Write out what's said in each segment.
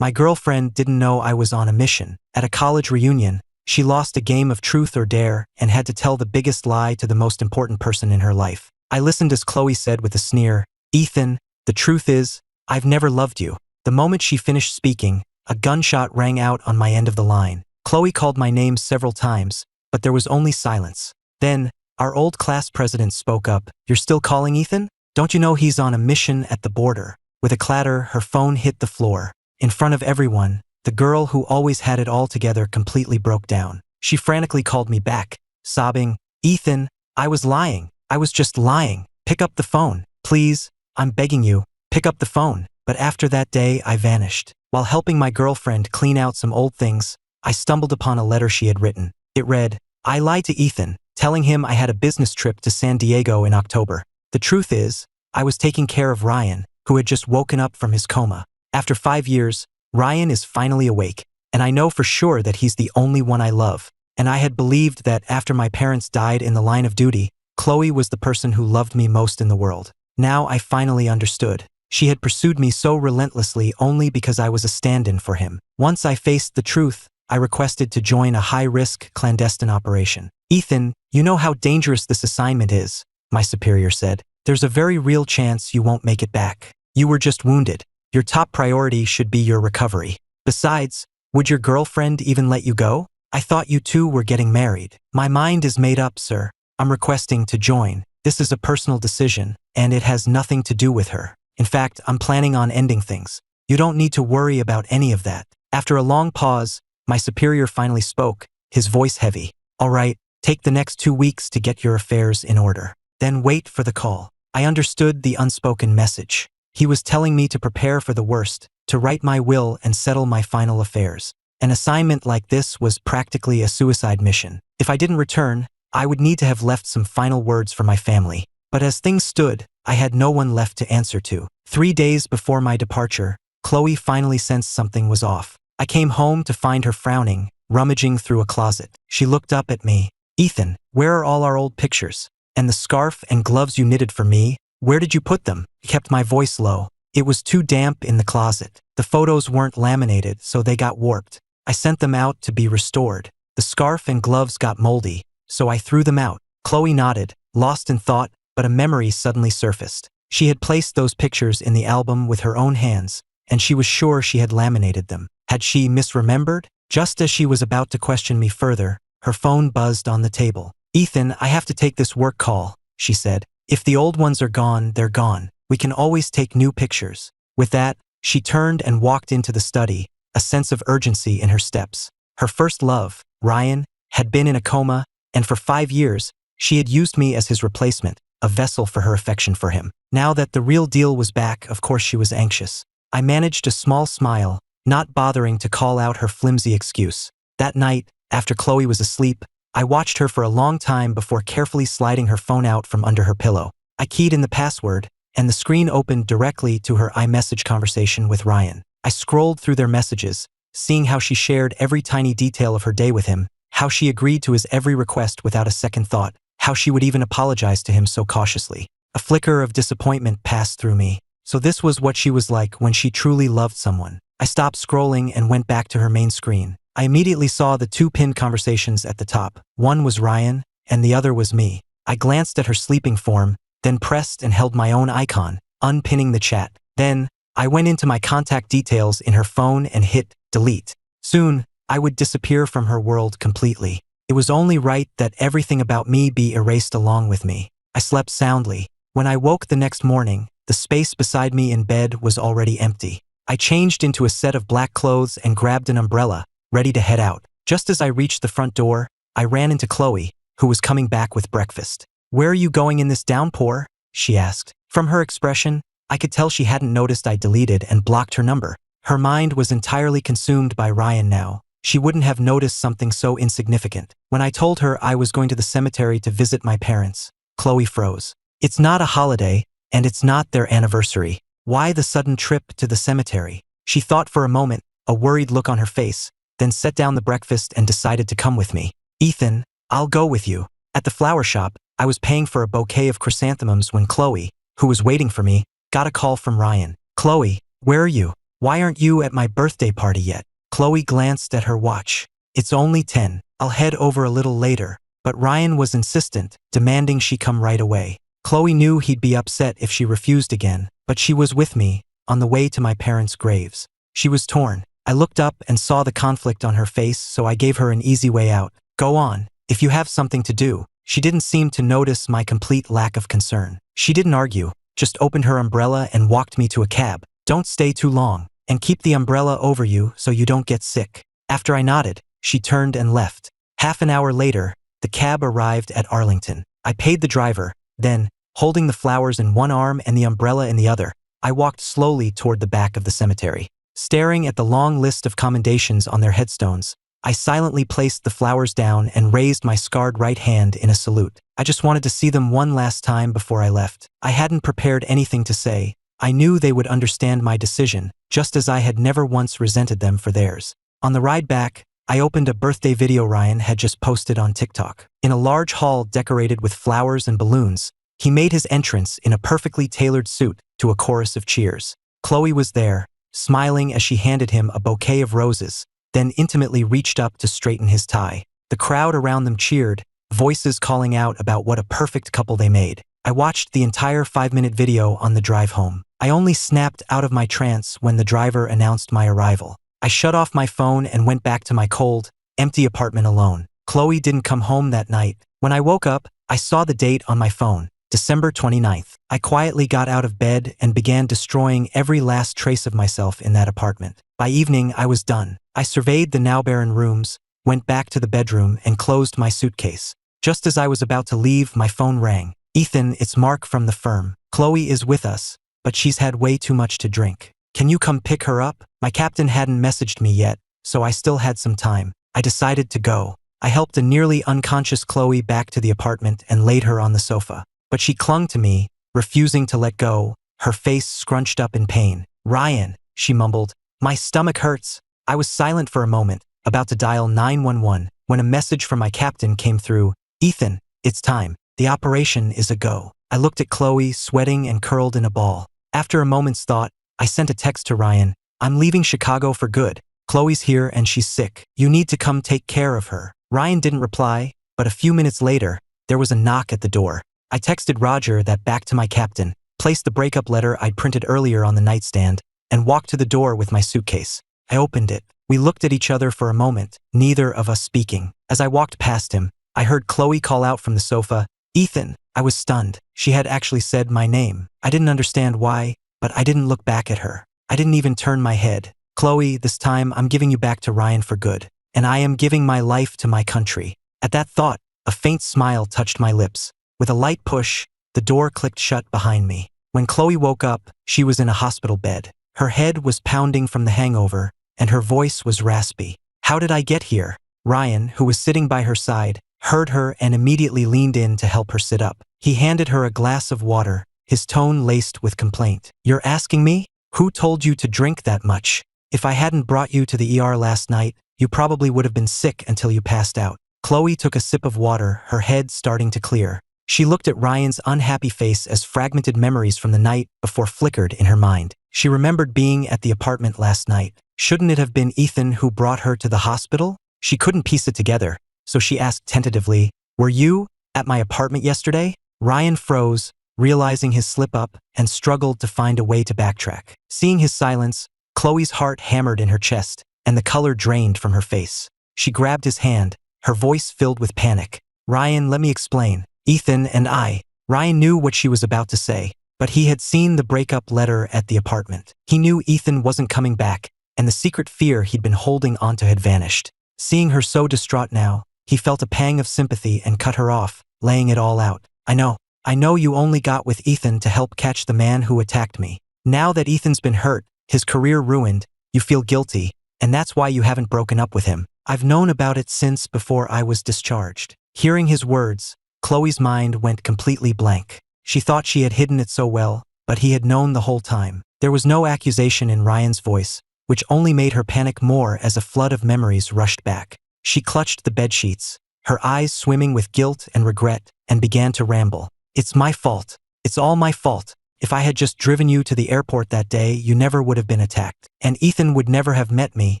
My girlfriend didn't know I was on a mission. At a college reunion, she lost a game of truth or dare and had to tell the biggest lie to the most important person in her life. I listened as Chloe said with a sneer, "Ethan, the truth is, I've never loved you." The moment she finished speaking, a gunshot rang out on my end of the line. Chloe called my name several times, but there was only silence. Then, our old class president spoke up. "You're still calling Ethan? Don't you know he's on a mission at the border?" With a clatter, her phone hit the floor. In front of everyone, the girl who always had it all together completely broke down. She frantically called me back, sobbing, "Ethan, I was lying. I was just lying. Pick up the phone. Please, I'm begging you, pick up the phone." But after that day, I vanished. While helping my girlfriend clean out some old things, I stumbled upon a letter she had written. It read, "I lied to Ethan, telling him I had a business trip to San Diego in October. The truth is, I was taking care of Ryan, who had just woken up from his coma. After 5 years, Ryan is finally awake, and I know for sure that he's the only one I love. And I had believed that after my parents died in the line of duty, Chloe was the person who loved me most in the world. Now I finally understood. She had pursued me so relentlessly only because I was a stand-in for him. Once I faced the truth, I requested to join a high-risk clandestine operation. "Ethan, you know how dangerous this assignment is," my superior said. "There's a very real chance you won't make it back. You were just wounded. Your top priority should be your recovery. Besides, would your girlfriend even let you go? I thought you two were getting married." "My mind is made up, sir. I'm requesting to join. This is a personal decision, and it has nothing to do with her. In fact, I'm planning on ending things. You don't need to worry about any of that." After a long pause, my superior finally spoke, his voice heavy. "All right, take the next 2 weeks to get your affairs in order. Then wait for the call." I understood the unspoken message. He was telling me to prepare for the worst, to write my will and settle my final affairs. An assignment like this was practically a suicide mission. If I didn't return, I would need to have left some final words for my family. But as things stood, I had no one left to answer to. 3 days before my departure, Chloe finally sensed something was off. I came home to find her frowning, rummaging through a closet. She looked up at me. "Ethan, where are all our old pictures? And the scarf and gloves you knitted for me? Where did you put them?" I kept my voice low. It was too damp in the closet. The photos weren't laminated, so they got warped. I sent them out to be restored. The scarf and gloves got moldy, so I threw them out. Chloe nodded, lost in thought, but a memory suddenly surfaced. She had placed those pictures in the album with her own hands, and she was sure she had laminated them. Had she misremembered? Just as she was about to question me further, her phone buzzed on the table. "Ethan, I have to take this work call," she said. "If the old ones are gone, they're gone. We can always take new pictures." With that, she turned and walked into the study, a sense of urgency in her steps. Her first love, Ryan, had been in a coma, and for 5 years, she had used me as his replacement, a vessel for her affection for him. Now that the real deal was back, of course she was anxious. I managed a small smile, not bothering to call out her flimsy excuse. That night, after Chloe was asleep, I watched her for a long time before carefully sliding her phone out from under her pillow. I keyed in the password, and the screen opened directly to her iMessage conversation with Ryan. I scrolled through their messages, seeing how she shared every tiny detail of her day with him, how she agreed to his every request without a second thought, how she would even apologize to him so cautiously. A flicker of disappointment passed through me. So this was what she was like when she truly loved someone. I stopped scrolling and went back to her main screen. I immediately saw the 2 pinned conversations at the top. One was Ryan, and the other was me. I glanced at her sleeping form, then pressed and held my own icon, unpinning the chat. Then, I went into my contact details in her phone and hit delete. Soon, I would disappear from her world completely. It was only right that everything about me be erased along with me. I slept soundly. When I woke the next morning, the space beside me in bed was already empty. I changed into a set of black clothes and grabbed an umbrella, ready to head out. Just as I reached the front door, I ran into Chloe, who was coming back with breakfast. "Where are you going in this downpour?" she asked. From her expression, I could tell she hadn't noticed I deleted and blocked her number. Her mind was entirely consumed by Ryan now. She wouldn't have noticed something so insignificant. When I told her I was going to the cemetery to visit my parents, Chloe froze. "It's not a holiday, and it's not their anniversary. Why the sudden trip to the cemetery?" She thought for a moment, a worried look on her face, then set down the breakfast and decided to come with me. "Ethan, I'll go with you." At the flower shop, I was paying for a bouquet of chrysanthemums when Chloe, who was waiting for me, got a call from Ryan. "Chloe, where are you?" Why aren't you at my birthday party yet? Chloe glanced at her watch. It's only 10. I'll head over a little later. But Ryan was insistent, demanding she come right away. Chloe knew he'd be upset if she refused again, but she was with me, on the way to my parents' graves. She was torn. I looked up and saw the conflict on her face, so I gave her an easy way out. Go on, if you have something to do. She didn't seem to notice my complete lack of concern. She didn't argue, just opened her umbrella and walked me to a cab. Don't stay too long, and keep the umbrella over you so you don't get sick. After I nodded, she turned and left. Half an hour later, the cab arrived at Arlington. I paid the driver, then, holding the flowers in one arm and the umbrella in the other, I walked slowly toward the back of the cemetery. Staring at the long list of commendations on their headstones, I silently placed the flowers down and raised my scarred right hand in a salute. I just wanted to see them one last time before I left. I hadn't prepared anything to say. I knew they would understand my decision, just as I had never once resented them for theirs. On the ride back, I opened a birthday video Ryan had just posted on TikTok. In a large hall decorated with flowers and balloons, he made his entrance in a perfectly tailored suit to a chorus of cheers. Chloe was there, smiling as she handed him a bouquet of roses, then intimately reached up to straighten his tie. The crowd around them cheered, voices calling out about what a perfect couple they made. I watched the entire 5-minute video on the drive home. I only snapped out of my trance when the driver announced my arrival. I shut off my phone and went back to my cold, empty apartment alone. Chloe didn't come home that night. When I woke up, I saw the date on my phone, December 29th. I quietly got out of bed and began destroying every last trace of myself in that apartment. By evening, I was done. I surveyed the now barren rooms, went back to the bedroom, and closed my suitcase. Just as I was about to leave, my phone rang. Ethan, it's Mark from the firm. Chloe is with us, but she's had way too much to drink. Can you come pick her up? My captain hadn't messaged me yet, so I still had some time. I decided to go. I helped a nearly unconscious Chloe back to the apartment and laid her on the sofa. But she clung to me, refusing to let go, her face scrunched up in pain. Ryan, she mumbled, my stomach hurts. I was silent for a moment, about to dial 911, when a message from my captain came through. Ethan, it's time. The operation is a go. I looked at Chloe, sweating and curled in a ball. After a moment's thought, I sent a text to Ryan. I'm leaving Chicago for good. Chloe's here and she's sick. You need to come take care of her. Ryan didn't reply, but a few minutes later, there was a knock at the door. I texted Roger that back to my captain, placed the breakup letter I'd printed earlier on the nightstand, and walked to the door with my suitcase. I opened it. We looked at each other for a moment, neither of us speaking. As I walked past him, I heard Chloe call out from the sofa, Ethan. I was stunned. She had actually said my name. I didn't understand why, but I didn't look back at her. I didn't even turn my head. Chloe, this time I'm giving you back to Ryan for good, and I am giving my life to my country. At that thought, a faint smile touched my lips. With a light push, the door clicked shut behind me. When Chloe woke up, she was in a hospital bed. Her head was pounding from the hangover, and her voice was raspy. How did I get here? Ryan, who was sitting by her side, heard her and immediately leaned in to help her sit up. He handed her a glass of water, his tone laced with complaint. You're asking me? Who told you to drink that much? If I hadn't brought you to the ER last night, you probably would have been sick until you passed out. Chloe took a sip of water, her head starting to clear. She looked at Ryan's unhappy face as fragmented memories from the night before flickered in her mind. She remembered being at the apartment last night. Shouldn't it have been Ethan who brought her to the hospital? She couldn't piece it together, so she asked tentatively, Were you at my apartment yesterday? Ryan froze, realizing his slip-up, and struggled to find a way to backtrack. Seeing his silence, Chloe's heart hammered in her chest, and the color drained from her face. She grabbed his hand, her voice filled with panic. Ryan, let me explain. Ethan and I. Ryan knew what she was about to say, but he had seen the breakup letter at the apartment. He knew Ethan wasn't coming back, and the secret fear he'd been holding onto had vanished. Seeing her so distraught now, he felt a pang of sympathy and cut her off, laying it all out. I know you only got with Ethan to help catch the man who attacked me. Now that Ethan's been hurt, his career ruined, you feel guilty, and that's why you haven't broken up with him. I've known about it since before I was discharged. Hearing his words, Chloe's mind went completely blank. She thought she had hidden it so well, but he had known the whole time. There was no accusation in Ryan's voice, which only made her panic more as a flood of memories rushed back. She clutched the bedsheets, her eyes swimming with guilt and regret, and began to ramble. It's my fault. It's all my fault. If I had just driven you to the airport that day, you never would have been attacked. And Ethan would never have met me.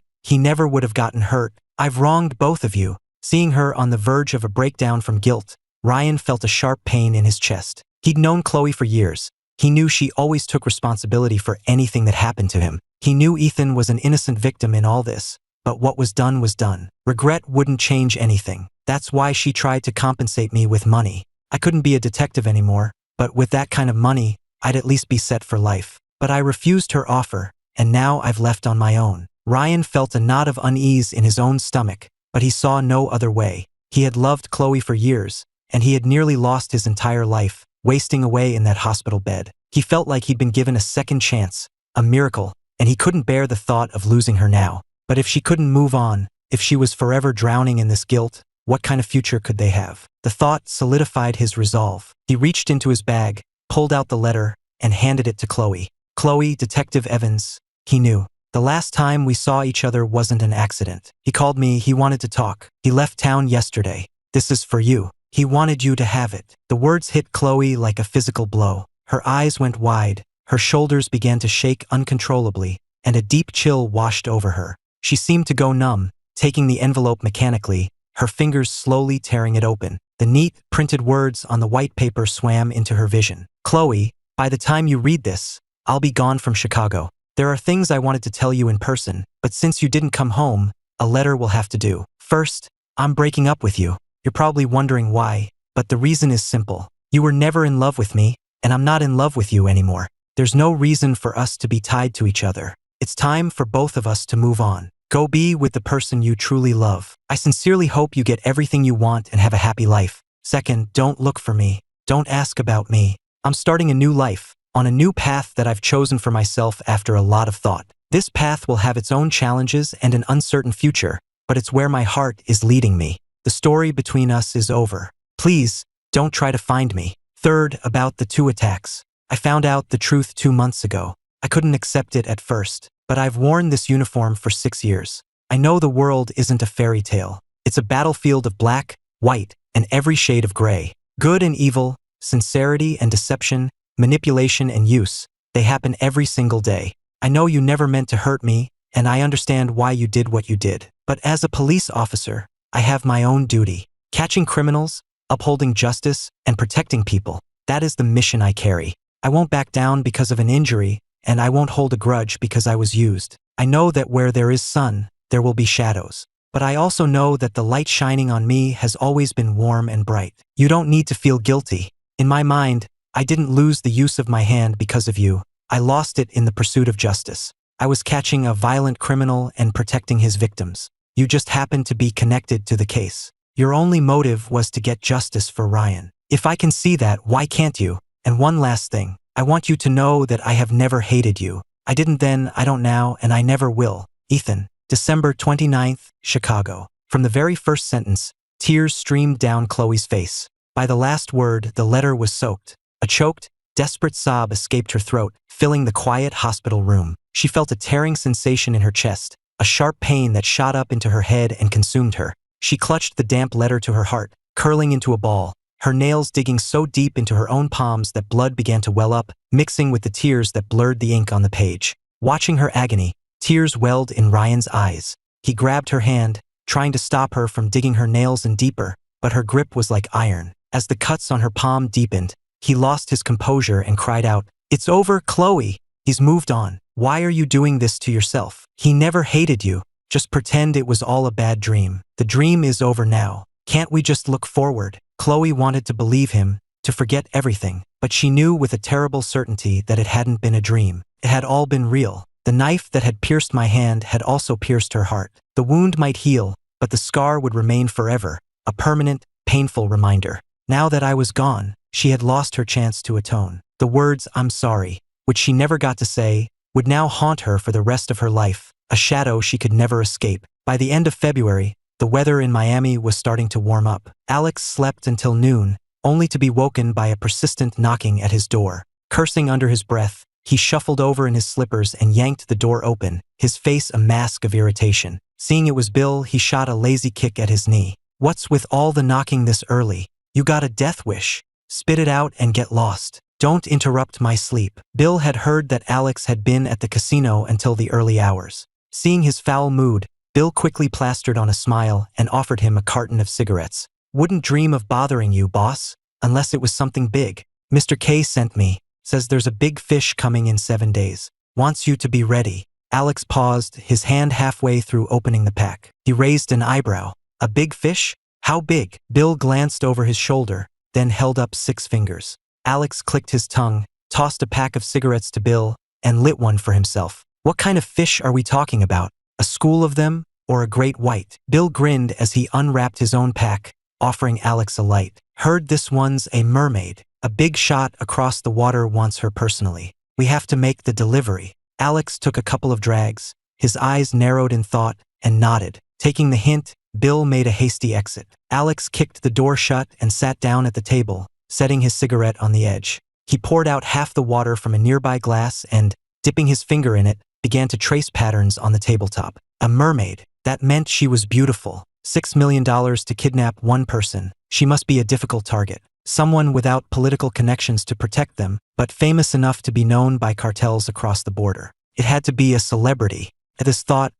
He never would have gotten hurt. I've wronged both of you." Seeing her on the verge of a breakdown from guilt, Ryan felt a sharp pain in his chest. He'd known Chloe for years. He knew she always took responsibility for anything that happened to him. He knew Ethan was an innocent victim in all this. But what was done was done. Regret wouldn't change anything. That's why she tried to compensate me with money. I couldn't be a detective anymore, but with that kind of money, I'd at least be set for life. But I refused her offer, and now I've left on my own. Ryan felt a knot of unease in his own stomach, but he saw no other way. He had loved Chloe for years, and he had nearly lost his entire life, wasting away in that hospital bed. He felt like he'd been given a second chance, a miracle, and he couldn't bear the thought of losing her now. But if she couldn't move on, if she was forever drowning in this guilt, what kind of future could they have? The thought solidified his resolve. He reached into his bag, pulled out the letter, and handed it to Chloe. "Chloe, Detective Evans," he knew. "The last time we saw each other wasn't an accident. He called me, he wanted to talk. He left town yesterday. This is for you. He wanted you to have it." The words hit Chloe like a physical blow. Her eyes went wide, her shoulders began to shake uncontrollably, and a deep chill washed over her. She seemed to go numb, taking the envelope mechanically, her fingers slowly tearing it open. The neat, printed words on the white paper swam into her vision. "Chloe, by the time you read this, I'll be gone from Chicago. There are things I wanted to tell you in person, but since you didn't come home, a letter will have to do. First, I'm breaking up with you. You're probably wondering why, but the reason is simple. You were never in love with me, and I'm not in love with you anymore. There's no reason for us to be tied to each other. It's time for both of us to move on. Go be with the person you truly love. I sincerely hope you get everything you want and have a happy life. Second, don't look for me. Don't ask about me. I'm starting a new life, on a new path that I've chosen for myself after a lot of thought. This path will have its own challenges and an uncertain future, but it's where my heart is leading me. The story between us is over. Please, don't try to find me." Third, about the 2 attacks. "I found out the truth 2 months ago. I couldn't accept it at first, but I've worn this uniform for 6 years. I know the world isn't a fairy tale. It's a battlefield of black, white, and every shade of gray. Good and evil, sincerity and deception, manipulation and use. They happen every single day. I know you never meant to hurt me, and I understand why you did what you did. But as a police officer, I have my own duty. Catching criminals, upholding justice, and protecting people. That is the mission I carry. I won't back down because of an injury, and I won't hold a grudge because I was used. I know that where there is sun, there will be shadows. But I also know that the light shining on me has always been warm and bright. You don't need to feel guilty. In my mind, I didn't lose the use of my hand because of you. I lost it in the pursuit of justice. I was catching a violent criminal and protecting his victims. You just happened to be connected to the case. Your only motive was to get justice for Ryan. If I can see that, why can't you? And one last thing. I want you to know that I have never hated you. I didn't then, I don't now, and I never will. Ethan. December 29th, Chicago. From the very first sentence, tears streamed down Chloe's face. By the last word, the letter was soaked. A choked, desperate sob escaped her throat, filling the quiet hospital room. She felt a tearing sensation in her chest, a sharp pain that shot up into her head and consumed her. She clutched the damp letter to her heart, curling into a ball, her nails digging so deep into her own palms that blood began to well up, mixing with the tears that blurred the ink on the page. Watching her agony, tears welled in Ryan's eyes. He grabbed her hand, trying to stop her from digging her nails in deeper, but her grip was like iron. As the cuts on her palm deepened, he lost his composure and cried out, "It's over, Chloe. He's moved on. Why are you doing this to yourself? He never hated you. Just pretend it was all a bad dream. The dream is over now. Can't we just look forward?" Chloe wanted to believe him, to forget everything, but she knew with a terrible certainty that it hadn't been a dream. It had all been real. The knife that had pierced my hand had also pierced her heart. The wound might heal, but the scar would remain forever, a permanent, painful reminder. Now that I was gone, she had lost her chance to atone. The words, "I'm sorry," which she never got to say, would now haunt her for the rest of her life, a shadow she could never escape. By the end of February, the weather in Miami was starting to warm up. Alex slept until noon, only to be woken by a persistent knocking at his door. Cursing under his breath, he shuffled over in his slippers and yanked the door open, his face a mask of irritation. Seeing it was Bill, he shot a lazy kick at his knee. "What's with all the knocking this early? You got a death wish? Spit it out and get lost." Don't interrupt my sleep. Bill had heard that Alex had been at the casino until the early hours. Seeing his foul mood, Bill quickly plastered on a smile and offered him a carton of cigarettes. Wouldn't dream of bothering you, boss, unless it was something big. Mr. K sent me. Says there's a big fish coming in 7 days. Wants you to be ready. Alex paused, his hand halfway through opening the pack. He raised an eyebrow. A big fish? How big? Bill glanced over his shoulder, then held up 6 fingers. Alex clicked his tongue, tossed a pack of cigarettes to Bill, and lit one for himself. What kind of fish are we talking about? A school of them, or a great white? Bill grinned as he unwrapped his own pack, offering Alex a light. Heard this one's a mermaid. A big shot across the water wants her personally. We have to make the delivery. Alex took a couple of drags, his eyes narrowed in thought, and nodded. Taking the hint, Bill made a hasty exit. Alex kicked the door shut and sat down at the table, setting his cigarette on the edge. He poured out half the water from a nearby glass and, dipping his finger in it, began to trace patterns on the tabletop. A mermaid. That meant she was beautiful. $6 million to kidnap one person. She must be a difficult target. Someone without political connections to protect them, but famous enough to be known by cartels across the border. It had to be a celebrity. At this thought,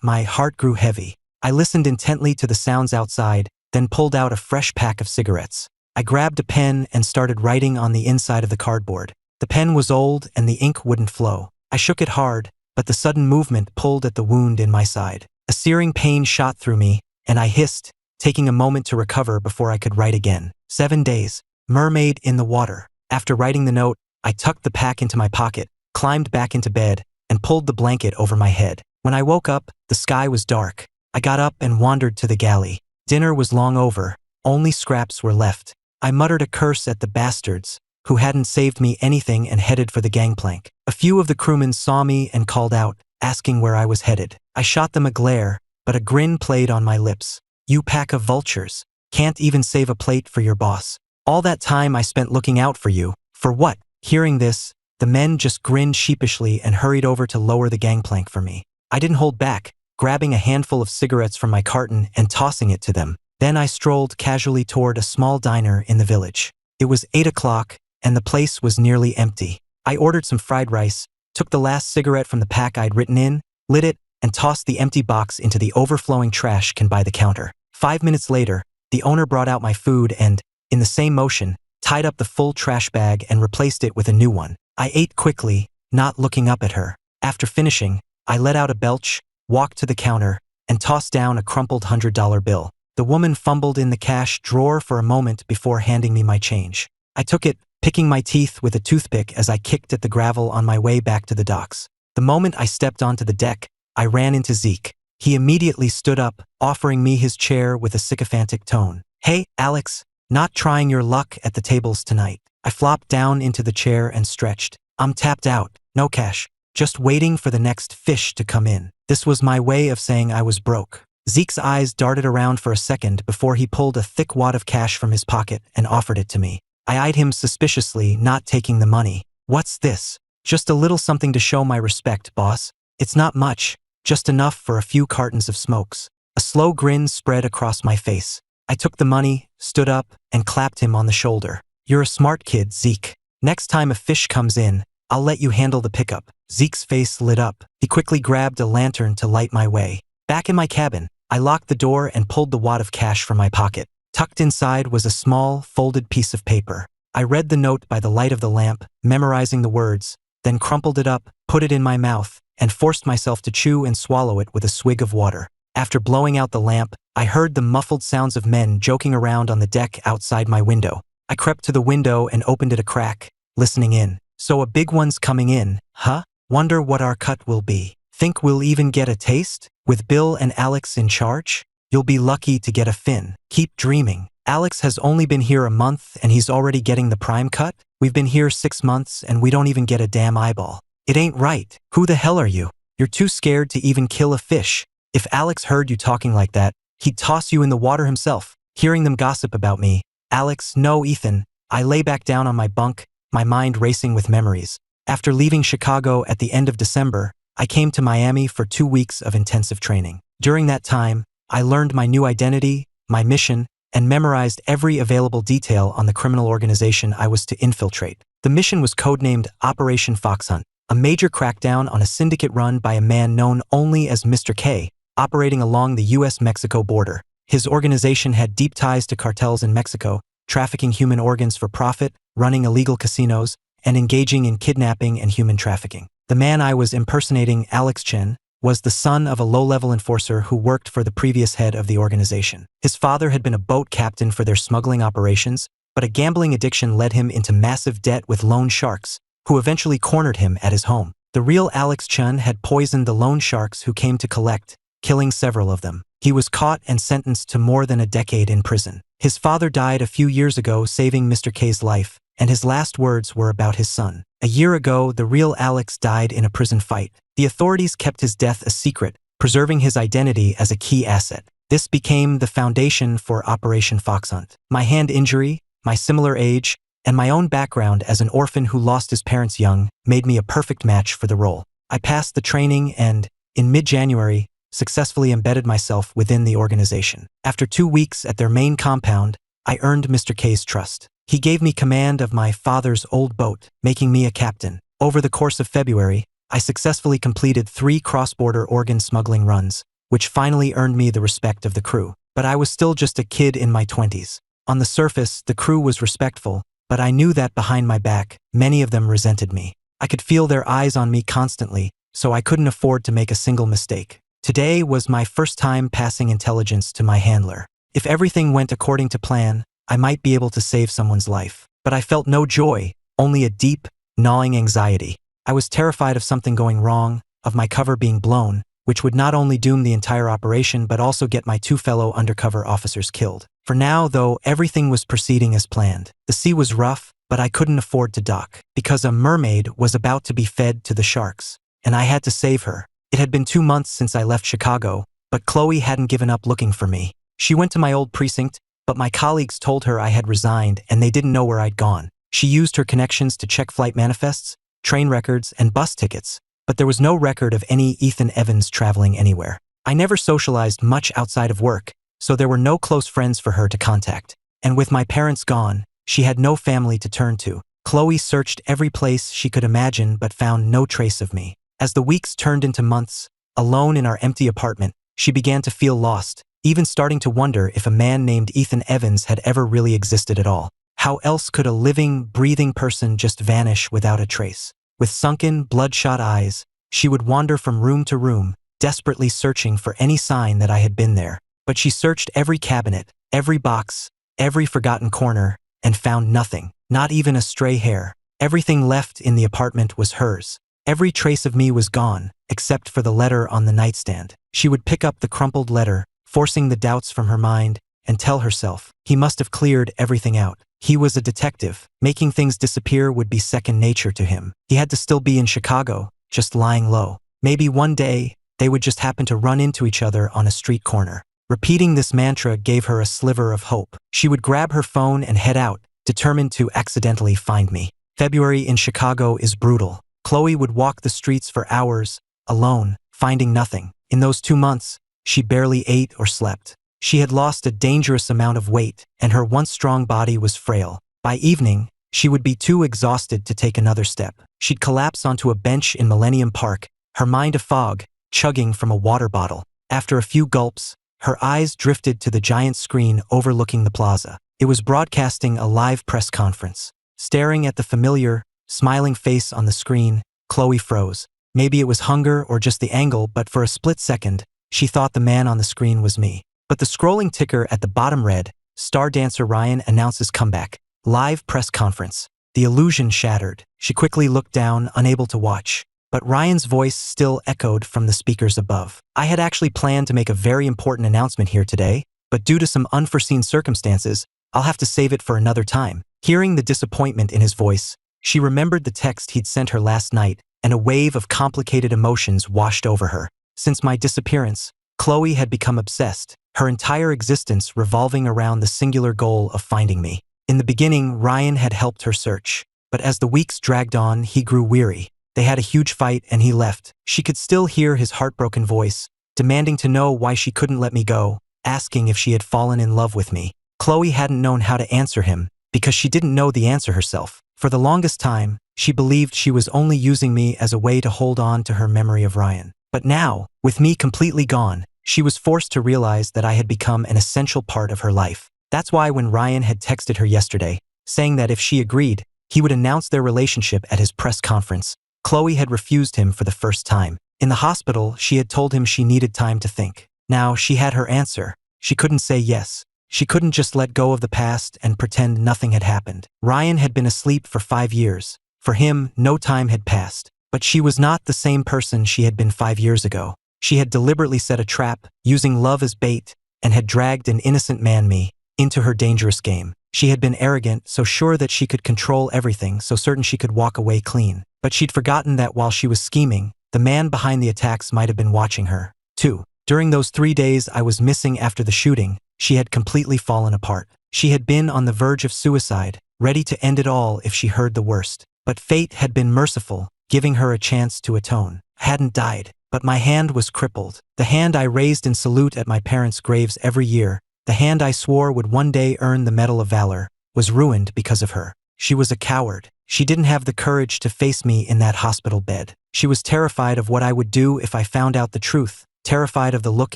my heart grew heavy. I listened intently to the sounds outside, then pulled out a fresh pack of cigarettes. I grabbed a pen and started writing on the inside of the cardboard. The pen was old and the ink wouldn't flow. I shook it hard, but the sudden movement pulled at the wound in my side. A searing pain shot through me, and I hissed, taking a moment to recover before I could write again. 7 days. Mermaid in the water. After writing the note, I tucked the pack into my pocket, climbed back into bed, and pulled the blanket over my head. When I woke up, the sky was dark. I got up and wandered to the galley. Dinner was long over. Only scraps were left. I muttered a curse at the bastards, who hadn't saved me anything, and headed for the gangplank. A few of the crewmen saw me and called out, asking where I was headed. I shot them a glare, but a grin played on my lips. You pack of vultures. Can't even save a plate for your boss. All that time I spent looking out for you. For what? Hearing this, the men just grinned sheepishly and hurried over to lower the gangplank for me. I didn't hold back, grabbing a handful of cigarettes from my carton and tossing it to them. Then I strolled casually toward a small diner in the village. It was 8 o'clock, and the place was nearly empty. I ordered some fried rice, took the last cigarette from the pack I'd written in, lit it, and tossed the empty box into the overflowing trash can by the counter. 5 minutes later, the owner brought out my food and, in the same motion, tied up the full trash bag and replaced it with a new one. I ate quickly, not looking up at her. After finishing, I let out a belch, walked to the counter, and tossed down a crumpled $100 bill. The woman fumbled in the cash drawer for a moment before handing me my change. I took it, picking my teeth with a toothpick as I kicked at the gravel on my way back to the docks. The moment I stepped onto the deck, I ran into Zeke. He immediately stood up, offering me his chair with a sycophantic tone. Hey, Alex, not trying your luck at the tables tonight. I flopped down into the chair and stretched. I'm tapped out, no cash, just waiting for the next fish to come in. This was my way of saying I was broke. Zeke's eyes darted around for a second before he pulled a thick wad of cash from his pocket and offered it to me. I eyed him suspiciously, not taking the money. What's this? Just a little something to show my respect, boss. It's not much, just enough for a few cartons of smokes. A slow grin spread across my face. I took the money, stood up, and clapped him on the shoulder. You're a smart kid, Zeke. Next time a fish comes in, I'll let you handle the pickup. Zeke's face lit up. He quickly grabbed a lantern to light my way. Back in my cabin, I locked the door and pulled the wad of cash from my pocket. Tucked inside was a small, folded piece of paper. I read the note by the light of the lamp, memorizing the words, then crumpled it up, put it in my mouth, and forced myself to chew and swallow it with a swig of water. After blowing out the lamp, I heard the muffled sounds of men joking around on the deck outside my window. I crept to the window and opened it a crack, listening in. So a big one's coming in, huh? Wonder what our cut will be. Think we'll even get a taste? With Bill and Alex in charge? You'll be lucky to get a fin. Keep dreaming. Alex has only been here a month and he's already getting the prime cut? We've been here 6 months and we don't even get a damn eyeball. It ain't right. Who the hell are you? You're too scared to even kill a fish. If Alex heard you talking like that, he'd toss you in the water himself. Hearing them gossip about me. Alex, no, Ethan. I lay back down on my bunk, my mind racing with memories. After leaving Chicago at the end of December, I came to Miami for 2 weeks of intensive training. During that time, I learned my new identity, my mission, and memorized every available detail on the criminal organization I was to infiltrate. The mission was codenamed Operation Foxhunt, a major crackdown on a syndicate run by a man known only as Mr. K, operating along the US-Mexico border. His organization had deep ties to cartels in Mexico, trafficking human organs for profit, running illegal casinos, and engaging in kidnapping and human trafficking. The man I was impersonating, Alex Chen, was the son of a low-level enforcer who worked for the previous head of the organization. His father had been a boat captain for their smuggling operations, but a gambling addiction led him into massive debt with loan sharks, who eventually cornered him at his home. The real Alex Chen had poisoned the loan sharks who came to collect, killing several of them. He was caught and sentenced to more than a decade in prison. His father died a few years ago, saving Mr. K's life, and his last words were about his son. A year ago, the real Alex died in a prison fight. The authorities kept his death a secret, preserving his identity as a key asset. This became the foundation for Operation Foxhunt. My hand injury, my similar age, and my own background as an orphan who lost his parents young made me a perfect match for the role. I passed the training and, in mid-January, successfully embedded myself within the organization. After 2 weeks at their main compound, I earned Mr. K's trust. He gave me command of my father's old boat, making me a captain. Over the course of February, I successfully completed 3 cross-border organ smuggling runs, which finally earned me the respect of the crew. But I was still just a kid in my 20s. On the surface, the crew was respectful, but I knew that behind my back, many of them resented me. I could feel their eyes on me constantly, so I couldn't afford to make a single mistake. Today was my first time passing intelligence to my handler. If everything went according to plan, I might be able to save someone's life. But I felt no joy, only a deep, gnawing anxiety. I was terrified of something going wrong, of my cover being blown, which would not only doom the entire operation but also get my 2 fellow undercover officers killed. For now, though, everything was proceeding as planned. The sea was rough, but I couldn't afford to dock, because a mermaid was about to be fed to the sharks, and I had to save her. It had been 2 months since I left Chicago, but Chloe hadn't given up looking for me. She went to my old precinct, but my colleagues told her I had resigned and they didn't know where I'd gone. She used her connections to check flight manifests, train records, and bus tickets, but there was no record of any Ethan Evans traveling anywhere. I never socialized much outside of work, so there were no close friends for her to contact. And with my parents gone, she had no family to turn to. Chloe searched every place she could imagine but found no trace of me. As the weeks turned into months, alone in our empty apartment, she began to feel lost, even starting to wonder if a man named Ethan Evans had ever really existed at all. How else could a living, breathing person just vanish without a trace? With sunken, bloodshot eyes, she would wander from room to room, desperately searching for any sign that I had been there. But she searched every cabinet, every box, every forgotten corner, and found nothing, not even a stray hair. Everything left in the apartment was hers. Every trace of me was gone, except for the letter on the nightstand. She would pick up the crumpled letter, forcing the doubts from her mind, and tell herself, he must have cleared everything out. He was a detective. Making things disappear would be second nature to him. He had to still be in Chicago, just lying low. Maybe one day, they would just happen to run into each other on a street corner. Repeating this mantra gave her a sliver of hope. She would grab her phone and head out, determined to accidentally find me. February in Chicago is brutal. Chloe would walk the streets for hours, alone, finding nothing. In those 2 months, she barely ate or slept. She had lost a dangerous amount of weight, and her once strong body was frail. By evening, she would be too exhausted to take another step. She'd collapse onto a bench in Millennium Park, her mind a fog, chugging from a water bottle. After a few gulps, her eyes drifted to the giant screen overlooking the plaza. It was broadcasting a live press conference. Staring at the familiar, smiling face on the screen, Chloe froze. Maybe it was hunger or just the angle, but for a split second, she thought the man on the screen was me. But the scrolling ticker at the bottom read, Star dancer Ryan announces comeback. Live press conference. The illusion shattered. She quickly looked down, unable to watch. But Ryan's voice still echoed from the speakers above. I had actually planned to make a very important announcement here today, but due to some unforeseen circumstances, I'll have to save it for another time. Hearing the disappointment in his voice, she remembered the text he'd sent her last night, and a wave of complicated emotions washed over her. Since my disappearance, Chloe had become obsessed, her entire existence revolving around the singular goal of finding me. In the beginning, Ryan had helped her search, but as the weeks dragged on, he grew weary. They had a huge fight and he left. She could still hear his heartbroken voice, demanding to know why she couldn't let me go, asking if she had fallen in love with me. Chloe hadn't known how to answer him, because she didn't know the answer herself. For the longest time, she believed she was only using me as a way to hold on to her memory of Ryan. But now, with me completely gone, she was forced to realize that I had become an essential part of her life. That's why when Ryan had texted her yesterday, saying that if she agreed, he would announce their relationship at his press conference, Chloe had refused him for the first time. In the hospital, she had told him she needed time to think. Now she had her answer. She couldn't say yes. She couldn't just let go of the past and pretend nothing had happened. Ryan had been asleep for 5 years. For him, no time had passed. But she was not the same person she had been 5 years ago. She had deliberately set a trap, using love as bait, and had dragged an innocent man, me, into her dangerous game. She had been arrogant, so sure that she could control everything, so certain she could walk away clean. But she'd forgotten that while she was scheming, the man behind the attacks might have been watching her, too. During those 3 days I was missing after the shooting, she had completely fallen apart. She had been on the verge of suicide, ready to end it all if she heard the worst. But fate had been merciful, giving her a chance to atone. I hadn't died, but my hand was crippled. The hand I raised in salute at my parents' graves every year, the hand I swore would one day earn the Medal of Valor, was ruined because of her. She was a coward. She didn't have the courage to face me in that hospital bed. She was terrified of what I would do if I found out the truth, terrified of the look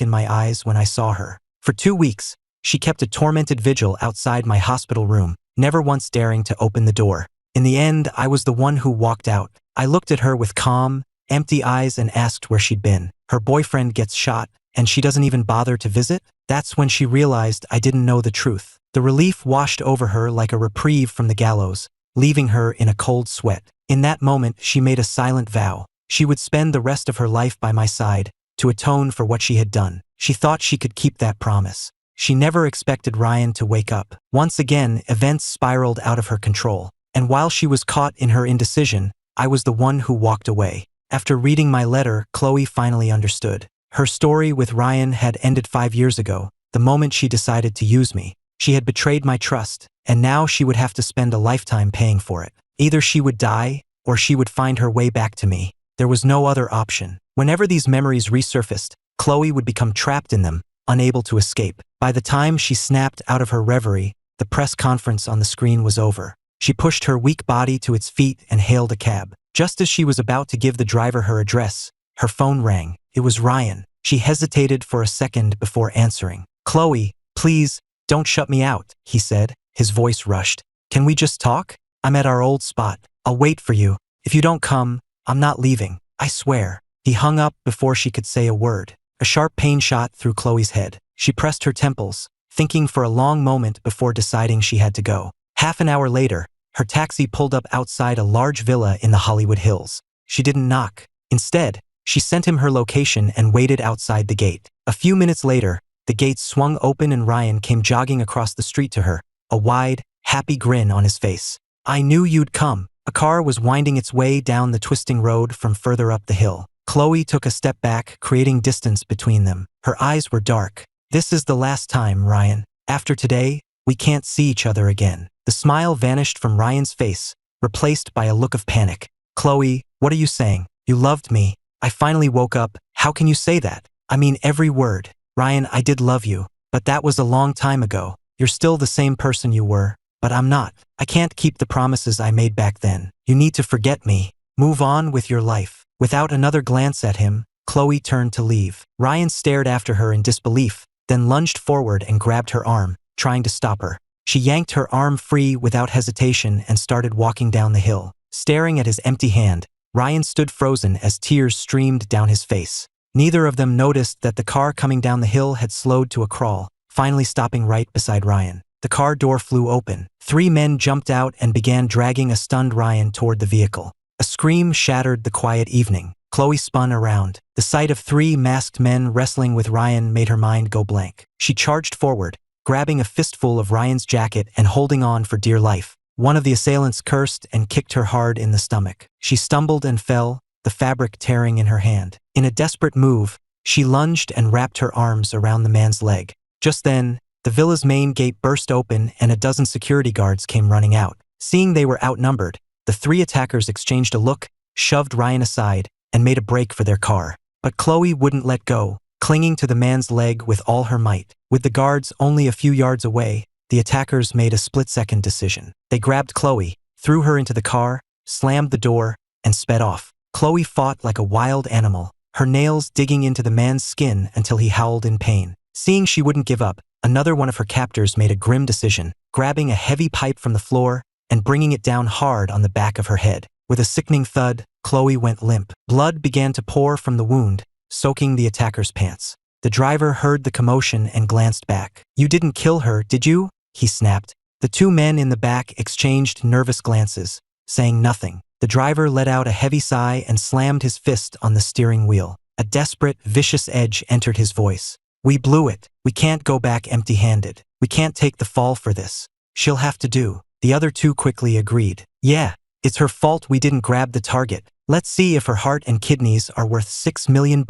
in my eyes when I saw her. For 2 weeks, she kept a tormented vigil outside my hospital room, never once daring to open the door. In the end, I was the one who walked out. I looked at her with calm, empty eyes and asked where she'd been. Her boyfriend gets shot, and she doesn't even bother to visit? That's when she realized I didn't know the truth. The relief washed over her like a reprieve from the gallows, leaving her in a cold sweat. In that moment, she made a silent vow. She would spend the rest of her life by my side, to atone for what she had done. She thought she could keep that promise. She never expected Ryan to wake up. Once again, events spiraled out of her control. And while she was caught in her indecision, I was the one who walked away. After reading my letter, Chloe finally understood. Her story with Ryan had ended 5 years ago, the moment she decided to use me. She had betrayed my trust, and now she would have to spend a lifetime paying for it. Either she would die, or she would find her way back to me. There was no other option. Whenever these memories resurfaced, Chloe would become trapped in them, unable to escape. By the time she snapped out of her reverie, the press conference on the screen was over. She pushed her weak body to its feet and hailed a cab. Just as she was about to give the driver her address, her phone rang. It was Ryan. She hesitated for a second before answering. "Chloe, please, don't shut me out," he said. His voice rushed. "Can we just talk? I'm at our old spot. I'll wait for you. If you don't come, I'm not leaving. I swear." He hung up before she could say a word. A sharp pain shot through Chloe's head. She pressed her temples, thinking for a long moment before deciding she had to go. Half an hour later, her taxi pulled up outside a large villa in the Hollywood Hills. She didn't knock. Instead, she sent him her location and waited outside the gate. A few minutes later, the gates swung open and Ryan came jogging across the street to her, a wide, happy grin on his face. "I knew you'd come." A car was winding its way down the twisting road from further up the hill. Chloe took a step back, creating distance between them. Her eyes were dark. "This is the last time, Ryan. After today, we can't see each other again." The smile vanished from Ryan's face, replaced by a look of panic. "Chloe, what are you saying? You loved me." "I finally woke up. How can you say that?" "I mean every word. Ryan, I did love you, but that was a long time ago. You're still the same person you were, but I'm not. I can't keep the promises I made back then. You need to forget me. Move on with your life." Without another glance at him, Chloe turned to leave. Ryan stared after her in disbelief, then lunged forward and grabbed her arm, trying to stop her. She yanked her arm free without hesitation and started walking down the hill. Staring at his empty hand, Ryan stood frozen as tears streamed down his face. Neither of them noticed that the car coming down the hill had slowed to a crawl, finally stopping right beside Ryan. The car door flew open. 3 men jumped out and began dragging a stunned Ryan toward the vehicle. A scream shattered the quiet evening. Chloe spun around. The sight of 3 masked men wrestling with Ryan made her mind go blank. She charged forward, grabbing a fistful of Ryan's jacket and holding on for dear life. One of the assailants cursed and kicked her hard in the stomach. She stumbled and fell, the fabric tearing in her hand. In a desperate move, she lunged and wrapped her arms around the man's leg. Just then, the villa's main gate burst open and a dozen security guards came running out. Seeing they were outnumbered, the 3 attackers exchanged a look, shoved Ryan aside, and made a break for their car. But Chloe wouldn't let go, clinging to the man's leg with all her might. With the guards only a few yards away, the attackers made a split-second decision. They grabbed Chloe, threw her into the car, slammed the door, and sped off. Chloe fought like a wild animal, her nails digging into the man's skin until he howled in pain. Seeing she wouldn't give up, another one of her captors made a grim decision, grabbing a heavy pipe from the floor and bringing it down hard on the back of her head. With a sickening thud, Chloe went limp. Blood began to pour from the wound, soaking the attacker's pants. The driver heard the commotion and glanced back. "You didn't kill her, did you?" he snapped. The two men in the back exchanged nervous glances, saying nothing. The driver let out a heavy sigh and slammed his fist on the steering wheel. A desperate, vicious edge entered his voice. "We blew it. We can't go back empty-handed. We can't take the fall for this. She'll have to do." The other two quickly agreed. "Yeah, it's her fault we didn't grab the target. Let's see if her heart and kidneys are worth $6 million.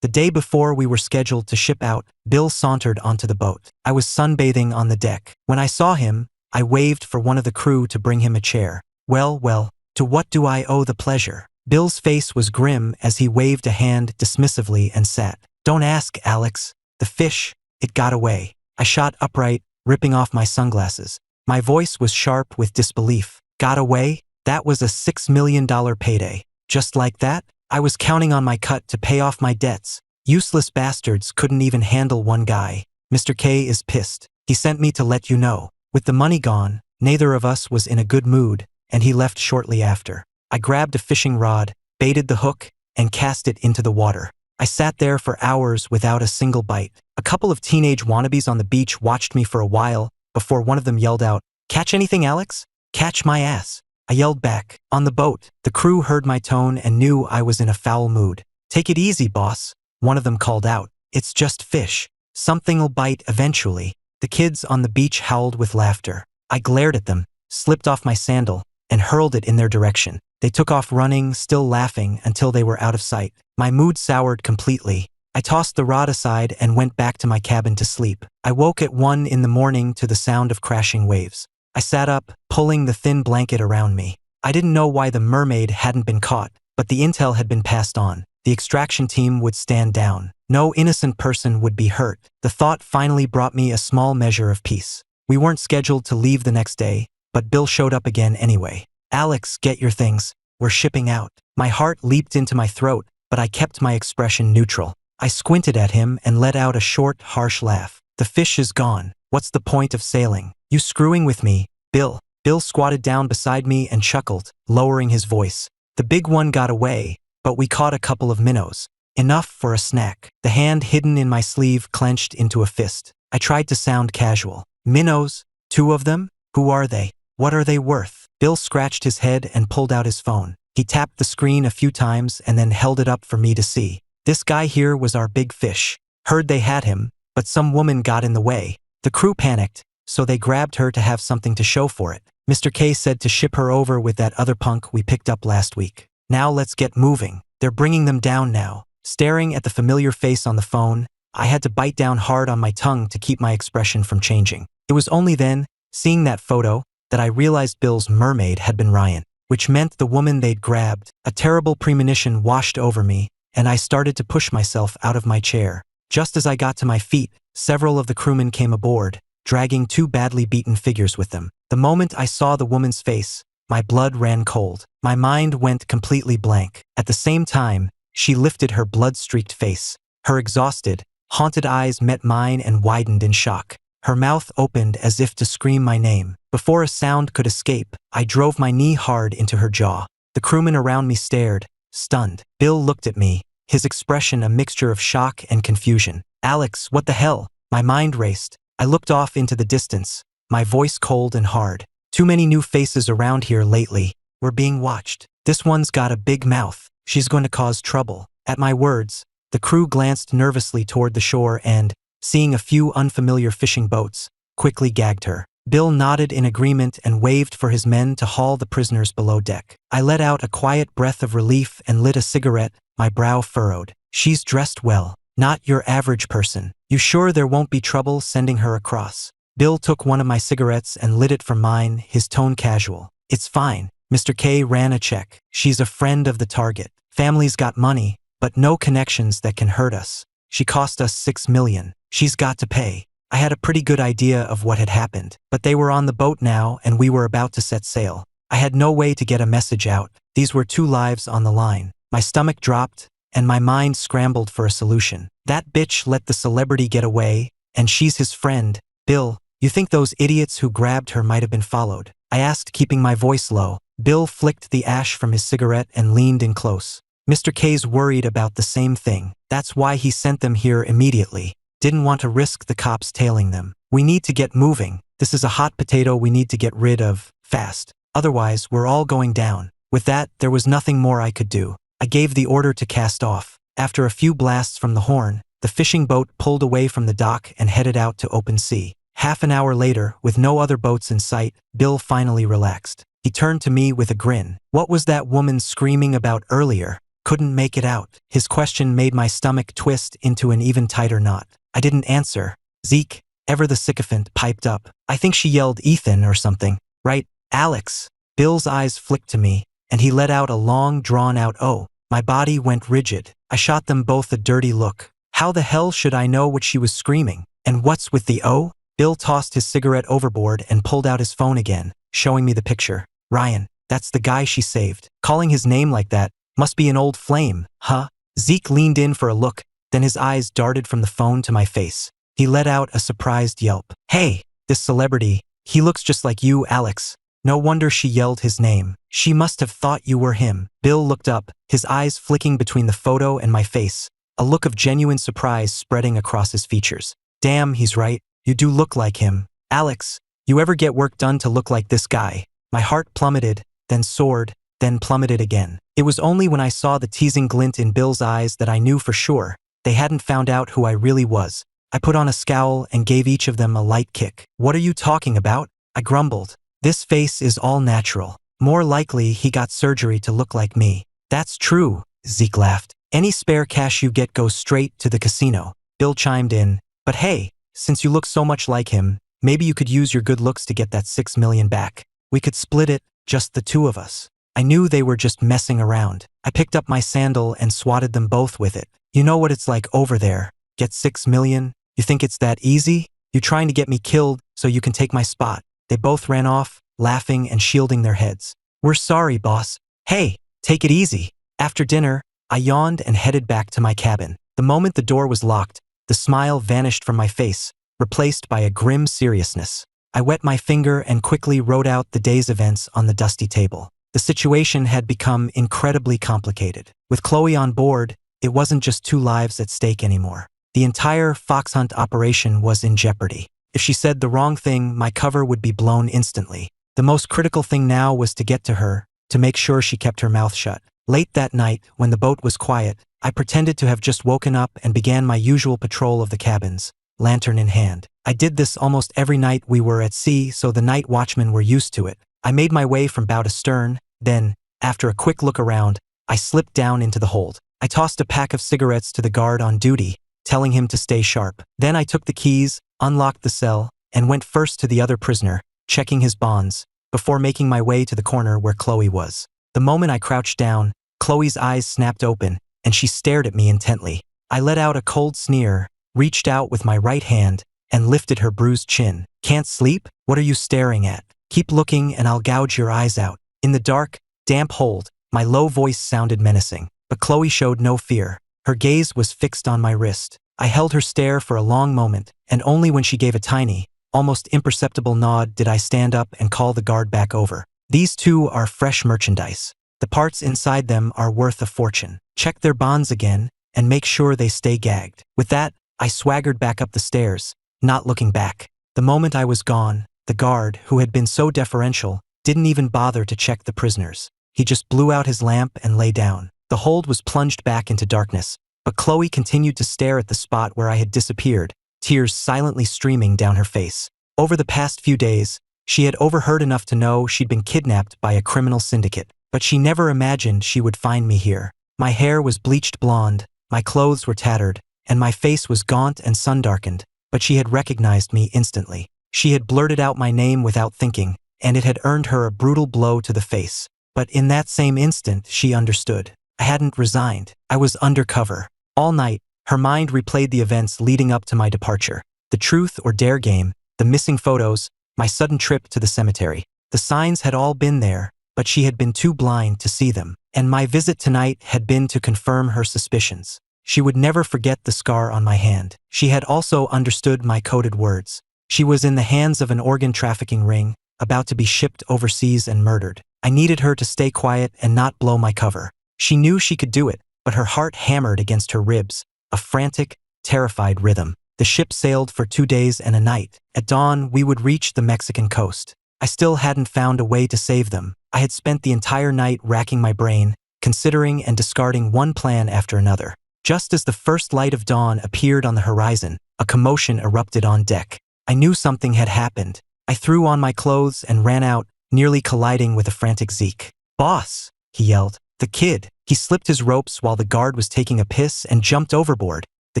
The day before we were scheduled to ship out, Bill sauntered onto the boat. I was sunbathing on the deck. When I saw him, I waved for one of the crew to bring him a chair. Well, to what do I owe the pleasure?" Bill's face was grim as he waved a hand dismissively and sat. "Don't ask, Alex. The fish, it got away." I shot upright, ripping off my sunglasses. My voice was sharp with disbelief. "Got away? That was a $6 million payday. Just like that? I was counting on my cut to pay off my debts. Useless bastards couldn't even handle one guy. Mr. K is pissed. He sent me to let you know. With the money gone, neither of us was in a good mood, and he left shortly after. I grabbed a fishing rod, baited the hook, and cast it into the water. I sat there for hours without a single bite. A couple of teenage wannabes on the beach watched me for a while before one of them yelled out, "Catch anything, Alex?" "Catch my ass." I yelled back. On the boat, the crew heard my tone and knew I was in a foul mood. "Take it easy, boss," one of them called out. "It's just fish. Something'll bite eventually." The kids on the beach howled with laughter. I glared at them, slipped off my sandal, and hurled it in their direction. They took off running, still laughing, until they were out of sight. My mood soured completely. I tossed the rod aside and went back to my cabin to sleep. I woke at 1 in the morning to the sound of crashing waves. I sat up, pulling the thin blanket around me. I didn't know why the mermaid hadn't been caught, but the intel had been passed on. The extraction team would stand down. No innocent person would be hurt. The thought finally brought me a small measure of peace. We weren't scheduled to leave the next day, but Bill showed up again anyway. "Alex, get your things. We're shipping out." My heart leaped into my throat, but I kept my expression neutral. I squinted at him and let out a short, harsh laugh. "The fish is gone. What's the point of sailing? You screwing with me, Bill?" Bill squatted down beside me and chuckled, lowering his voice. "The big one got away, but we caught a couple of minnows. Enough for a snack." The hand hidden in my sleeve clenched into a fist. I tried to sound casual. "Minnows? 2 of them? Who are they? What are they worth?" Bill scratched his head and pulled out his phone. He tapped the screen a few times and then held it up for me to see. "This guy here was our big fish. Heard they had him, but some woman got in the way. The crew panicked, so they grabbed her to have something to show for it. Mr. K said to ship her over with that other punk we picked up last week. Now let's get moving. They're bringing them down now." Staring at the familiar face on the phone, I had to bite down hard on my tongue to keep my expression from changing. It was only then, seeing that photo, that I realized Bill's mermaid had been Ryan, which meant the woman they'd grabbed. A terrible premonition washed over me, and I started to push myself out of my chair. Just as I got to my feet, several of the crewmen came aboard, dragging 2 badly beaten figures with them. The moment I saw the woman's face, my blood ran cold. My mind went completely blank. At the same time, she lifted her blood-streaked face. Her exhausted, haunted eyes met mine and widened in shock. Her mouth opened as if to scream my name. Before a sound could escape, I drove my knee hard into her jaw. The crewmen around me stared, stunned. Bill looked at me, his expression a mixture of shock and confusion. "Alex, what the hell?" My mind raced. I looked off into the distance, my voice cold and hard. "Too many new faces around here lately. We're being watched. This one's got a big mouth. She's going to cause trouble." At my words, the crew glanced nervously toward the shore and, seeing a few unfamiliar fishing boats, quickly gagged her. Bill nodded in agreement and waved for his men to haul the prisoners below deck. I let out a quiet breath of relief and lit a cigarette, my brow furrowed. "She's dressed well. Not your average person. You sure there won't be trouble sending her across?" Bill took one of my cigarettes and lit it from mine, his tone casual. "It's fine. Mr. K ran a check. She's a friend of the target. Family's got money, but no connections that can hurt us. She cost us $6 million. She's got to pay." I had a pretty good idea of what had happened, but they were on the boat now and we were about to set sail. I had no way to get a message out. These were 2 lives on the line. My stomach dropped, and my mind scrambled for a solution. That bitch let the celebrity get away, and she's his friend, Bill. You think those idiots who grabbed her might have been followed? I asked, keeping my voice low. Bill flicked the ash from his cigarette and leaned in close. Mr. K's worried about the same thing. That's why he sent them here immediately. Didn't want to risk the cops tailing them. We need to get moving. This is a hot potato we need to get rid of, fast. Otherwise, we're all going down. With that, there was nothing more I could do. I gave the order to cast off. After a few blasts from the horn, the fishing boat pulled away from the dock and headed out to open sea. Half an hour later, with no other boats in sight, Bill finally relaxed. He turned to me with a grin. What was that woman screaming about earlier? Couldn't make it out. His question made my stomach twist into an even tighter knot. I didn't answer. Zeke, ever the sycophant, piped up. I think she yelled Ethan or something. Right, Alex. Bill's eyes flicked to me, and he let out a long, drawn-out "oh." My body went rigid. I shot them both a dirty look. How the hell should I know what she was screaming? And what's with the "oh"? Bill tossed his cigarette overboard and pulled out his phone again, showing me the picture. Ryan, that's the guy she saved. Calling his name like that must be an old flame, huh? Zeke leaned in for a look, then his eyes darted from the phone to my face. He let out a surprised yelp. Hey, this celebrity, he looks just like you, Alex. No wonder she yelled his name. She must have thought you were him. Bill looked up, his eyes flicking between the photo and my face, a look of genuine surprise spreading across his features. Damn, he's right. You do look like him. Alex, you ever get work done to look like this guy? My heart plummeted, then soared, then plummeted again. It was only when I saw the teasing glint in Bill's eyes that I knew for sure they hadn't found out who I really was. I put on a scowl and gave each of them a light kick. What are you talking about? I grumbled. This face is all natural. More likely he got surgery to look like me. That's true, Zeke laughed. Any spare cash you get goes straight to the casino. Bill chimed in. But hey, since you look so much like him, maybe you could use your good looks to get that $6 million back. We could split it, just the 2 of us. I knew they were just messing around. I picked up my sandal and swatted them both with it. You know what it's like over there. Get $6 million? You think it's that easy? You trying to get me killed so you can take my spot. They both ran off, laughing and shielding their heads. We're sorry, boss. Hey, take it easy. After dinner, I yawned and headed back to my cabin. The moment the door was locked, the smile vanished from my face, replaced by a grim seriousness. I wet my finger and quickly wrote out the day's events on the dusty table. The situation had become incredibly complicated. With Chloe on board, it wasn't just 2 lives at stake anymore. The entire fox hunt operation was in jeopardy. If she said the wrong thing, my cover would be blown instantly. The most critical thing now was to get to her, to make sure she kept her mouth shut. Late that night, when the boat was quiet, I pretended to have just woken up and began my usual patrol of the cabins, lantern in hand. I did this almost every night we were at sea, so the night watchmen were used to it. I made my way from bow to stern, then, after a quick look around, I slipped down into the hold. I tossed a pack of cigarettes to the guard on duty, telling him to stay sharp. Then I took the keys, unlocked the cell, and went first to the other prisoner, checking his bonds, before making my way to the corner where Chloe was. The moment I crouched down, Chloe's eyes snapped open, and she stared at me intently. I let out a cold sneer, reached out with my right hand, and lifted her bruised chin. Can't sleep? What are you staring at? Keep looking and I'll gouge your eyes out. In the dark, damp hold, my low voice sounded menacing, but Chloe showed no fear. Her gaze was fixed on my wrist. I held her stare for a long moment, and only when she gave a tiny, almost imperceptible nod did I stand up and call the guard back over. These 2 are fresh merchandise. The parts inside them are worth a fortune. Check their bonds again, and make sure they stay gagged. With that, I swaggered back up the stairs, not looking back. The moment I was gone, the guard, who had been so deferential, didn't even bother to check the prisoners. He just blew out his lamp and lay down. The hold was plunged back into darkness, but Chloe continued to stare at the spot where I had disappeared, tears silently streaming down her face. Over the past few days, she had overheard enough to know she'd been kidnapped by a criminal syndicate, but she never imagined she would find me here. My hair was bleached blonde, my clothes were tattered, and my face was gaunt and sun-darkened, but she had recognized me instantly. She had blurted out my name without thinking, and it had earned her a brutal blow to the face. But in that same instant, she understood. I hadn't resigned. I was undercover. All night, her mind replayed the events leading up to my departure. the truth or dare game, the missing photos, my sudden trip to the cemetery. The signs had all been there, but she had been too blind to see them. And my visit tonight had been to confirm her suspicions. She would never forget the scar on my hand. She had also understood my coded words. She was in the hands of an organ trafficking ring, about to be shipped overseas and murdered. I needed her to stay quiet and not blow my cover. She knew she could do it, but her heart hammered against her ribs, a frantic, terrified rhythm. The ship sailed for 2 days and a night. At dawn, we would reach the Mexican coast. I still hadn't found a way to save them. I had spent the entire night racking my brain, considering and discarding one plan after another. Just as the first light of dawn appeared on the horizon, a commotion erupted on deck. I knew something had happened. I threw on my clothes and ran out, nearly colliding with a frantic Zeke. "Boss!" he yelled. "The kid!" He slipped his ropes while the guard was taking a piss and jumped overboard. "The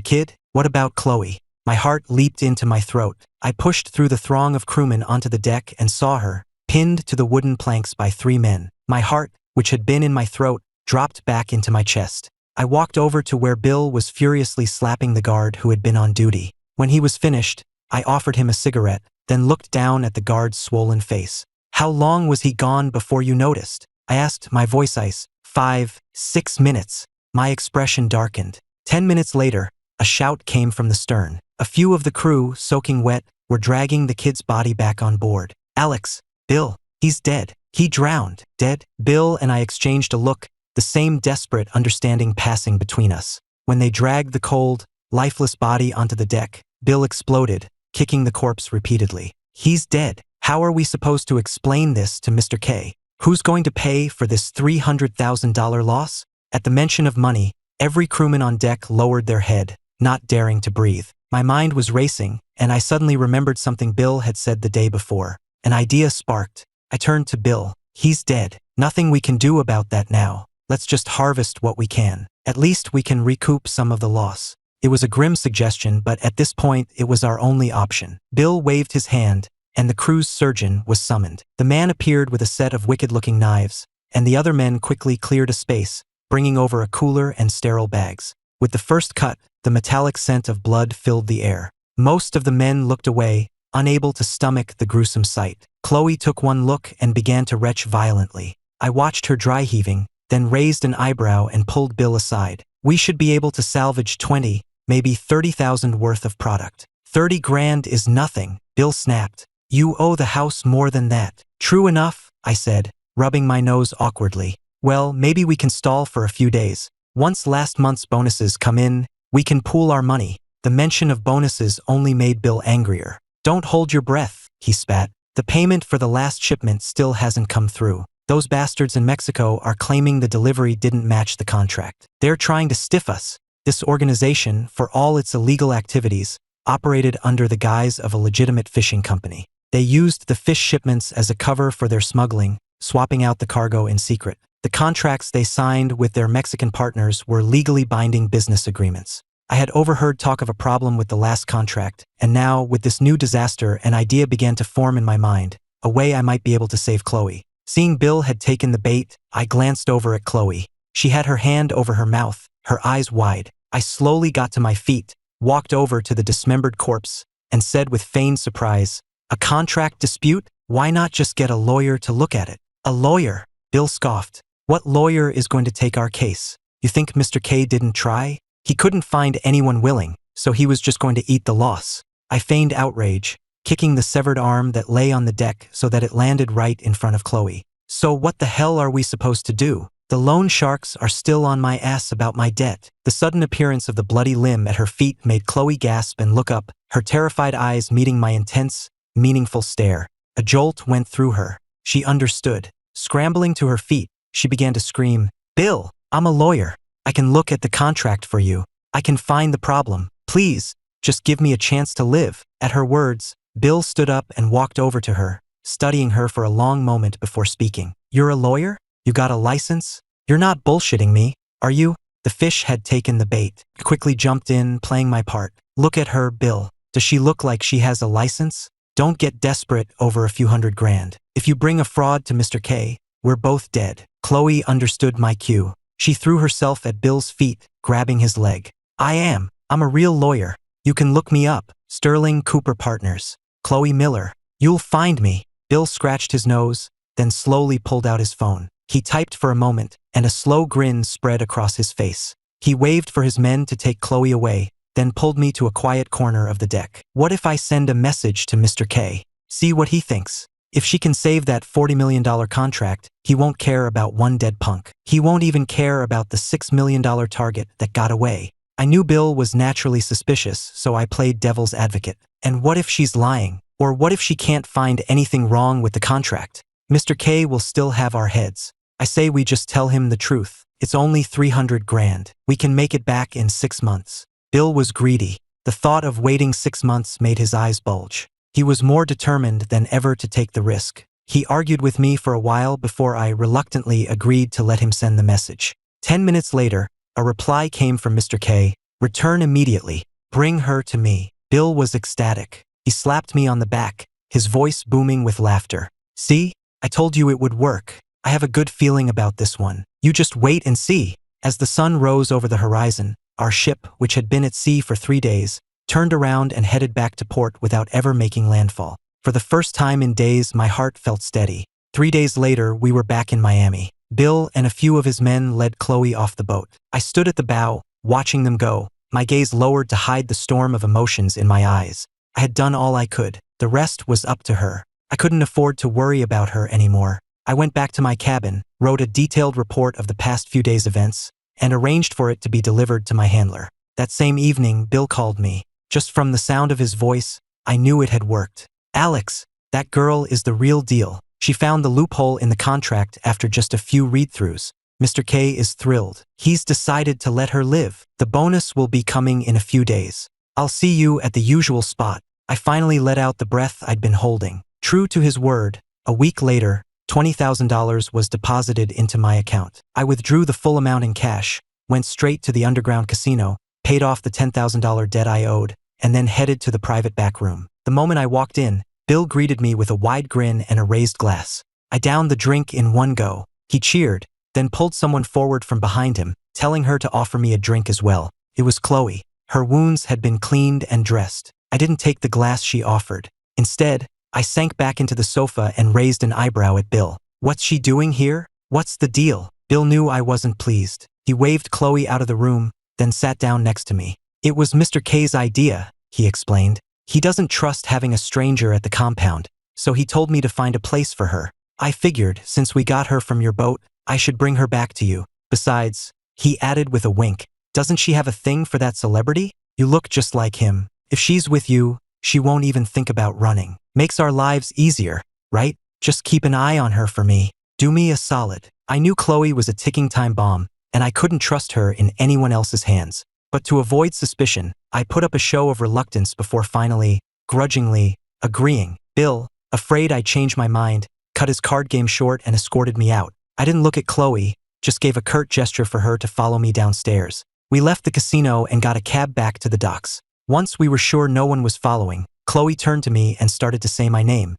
kid? What about Chloe?" My heart leaped into my throat. I pushed through the throng of crewmen onto the deck and saw her, pinned to the wooden planks by 3 men. My heart, which had been in my throat, dropped back into my chest. I walked over to where Bill was furiously slapping the guard who had been on duty. When he was finished, I offered him a cigarette, then looked down at the guard's swollen face. "How long was he gone before you noticed?" I asked, my voice ice. 5, 6 minutes. My expression darkened. 10 minutes later, a shout came from the stern. A few of the crew, soaking wet, were dragging the kid's body back on board. "Alex, Bill, he's dead. He drowned." "Dead?" Bill and I exchanged a look, the same desperate understanding passing between us. When they dragged the cold, lifeless body onto the deck, Bill exploded, kicking the corpse repeatedly. "He's dead. How are we supposed to explain this to Mr. K? Who's going to pay for this $300,000 loss?" At the mention of money, every crewman on deck lowered their head, not daring to breathe. My mind was racing, and I suddenly remembered something Bill had said the day before. An idea sparked. I turned to Bill. "He's dead. Nothing we can do about that now. Let's just harvest what we can. At least we can recoup some of the loss." It was a grim suggestion, but at this point, it was our only option. Bill waved his hand, and the crew's surgeon was summoned. The man appeared with a set of wicked-looking knives, and the other men quickly cleared a space, bringing over a cooler and sterile bags. With the first cut, the metallic scent of blood filled the air. Most of the men looked away, unable to stomach the gruesome sight. Chloe took one look and began to retch violently. I watched her dry heaving, then raised an eyebrow and pulled Bill aside. "We should be able to salvage 20, maybe 30,000 worth of product." "30 grand is nothing," Bill snapped. "You owe the house more than that." "True enough," I said, rubbing my nose awkwardly. "Well, maybe we can stall for a few days. Once last month's bonuses come in, we can pool our money." The mention of bonuses only made Bill angrier. "Don't hold your breath," he spat. "The payment for the last shipment still hasn't come through. Those bastards in Mexico are claiming the delivery didn't match the contract. They're trying to stiff us." This organization, for all its illegal activities, operated under the guise of a legitimate fishing company. They used the fish shipments as a cover for their smuggling, swapping out the cargo in secret. The contracts they signed with their Mexican partners were legally binding business agreements. I had overheard talk of a problem with the last contract, and now, with this new disaster, an idea began to form in my mind, a way I might be able to save Chloe. Seeing Bill had taken the bait, I glanced over at Chloe. She had her hand over her mouth, her eyes wide. I slowly got to my feet, walked over to the dismembered corpse, and said with feigned surprise, "A contract dispute? Why not just get a lawyer to look at it?" "A lawyer?" Bill scoffed. "What lawyer is going to take our case? You think Mr. K didn't try? He couldn't find anyone willing, so he was just going to eat the loss." I feigned outrage, kicking the severed arm that lay on the deck so that it landed right in front of Chloe. "So what the hell are we supposed to do? The loan sharks are still on my ass about my debt." The sudden appearance of the bloody limb at her feet made Chloe gasp and look up, her terrified eyes meeting my intense, meaningful stare. A jolt went through her. She understood. Scrambling to her feet, she began to scream, "Bill, I'm a lawyer. I can look at the contract for you. I can find the problem. Please, just give me a chance to live." At her words, Bill stood up and walked over to her, studying her for a long moment before speaking. "You're a lawyer? You got a license? You're not bullshitting me, are you?" The fish had taken the bait. I quickly jumped in, playing my part. "Look at her, Bill. Does she look like she has a license? Don't get desperate over a few $100 grand. If you bring a fraud to Mr. K, we're both dead." Chloe understood my cue. She threw herself at Bill's feet, grabbing his leg. I'm a real lawyer. You can look me up." Sterling Cooper Partners. Chloe Miller. You'll find me. Bill scratched his nose, then slowly pulled out his phone. He typed for a moment, and a slow grin spread across his face. He waved for his men to take Chloe away, then pulled me to a quiet corner of the deck. What if I send a message to Mr. K? See what he thinks. If she can save that $40 million contract, he won't care about one dead punk. He won't even care about the $6 million target that got away. I knew Bill was naturally suspicious, so I played devil's advocate. And what if she's lying? Or what if she can't find anything wrong with the contract? Mr. K will still have our heads. I say we just tell him the truth. It's only 300 grand. We can make it back in 6 months. Bill was greedy. The thought of waiting 6 months made his eyes bulge. He was more determined than ever to take the risk. He argued with me for a while before I reluctantly agreed to let him send the message. 10 minutes later, a reply came from Mr. K. Return immediately. Bring her to me. Bill was ecstatic. He slapped me on the back, his voice booming with laughter. See? I told you it would work. I have a good feeling about this one. You just wait and see. As the sun rose over the horizon, our ship, which had been at sea for 3 days, turned around and headed back to port without ever making landfall. For the first time in days, my heart felt steady. 3 days later, we were back in Miami. Bill and a few of his men led Chloe off the boat. I stood at the bow, watching them go, my gaze lowered to hide the storm of emotions in my eyes. I had done all I could. The rest was up to her. I couldn't afford to worry about her anymore. I went back to my cabin, wrote a detailed report of the past few days' events, and arranged for it to be delivered to my handler. That same evening, Bill called me. Just from the sound of his voice, I knew it had worked. Alex, that girl is the real deal. She found the loophole in the contract after just a few read-throughs. Mr. K is thrilled. He's decided to let her live. The bonus will be coming in a few days. I'll see you at the usual spot. I finally let out the breath I'd been holding. True to his word, a week later, $20,000 was deposited into my account. I withdrew the full amount in cash, went straight to the underground casino, paid off the $10,000 debt I owed, and then headed to the private back room. The moment I walked in, Bill greeted me with a wide grin and a raised glass. I downed the drink in one go. He cheered, then pulled someone forward from behind him, telling her to offer me a drink as well. It was Chloe. Her wounds had been cleaned and dressed. I didn't take the glass she offered. Instead, I sank back into the sofa and raised an eyebrow at Bill. What's she doing here? What's the deal? Bill knew I wasn't pleased. He waved Chloe out of the room, then sat down next to me. It was Mr. K's idea, he explained. He doesn't trust having a stranger at the compound, so he told me to find a place for her. I figured, since we got her from your boat, I should bring her back to you. Besides, he added with a wink, doesn't she have a thing for that celebrity? You look just like him. If she's with you, she won't even think about running. Makes our lives easier, right? Just keep an eye on her for me. Do me a solid. I knew Chloe was a ticking time bomb, and I couldn't trust her in anyone else's hands. But to avoid suspicion, I put up a show of reluctance before finally, grudgingly, agreeing. Bill, afraid I'd change my mind, cut his card game short and escorted me out. I didn't look at Chloe, just gave a curt gesture for her to follow me downstairs. We left the casino and got a cab back to the docks. Once we were sure no one was following, Chloe turned to me and started to say my name.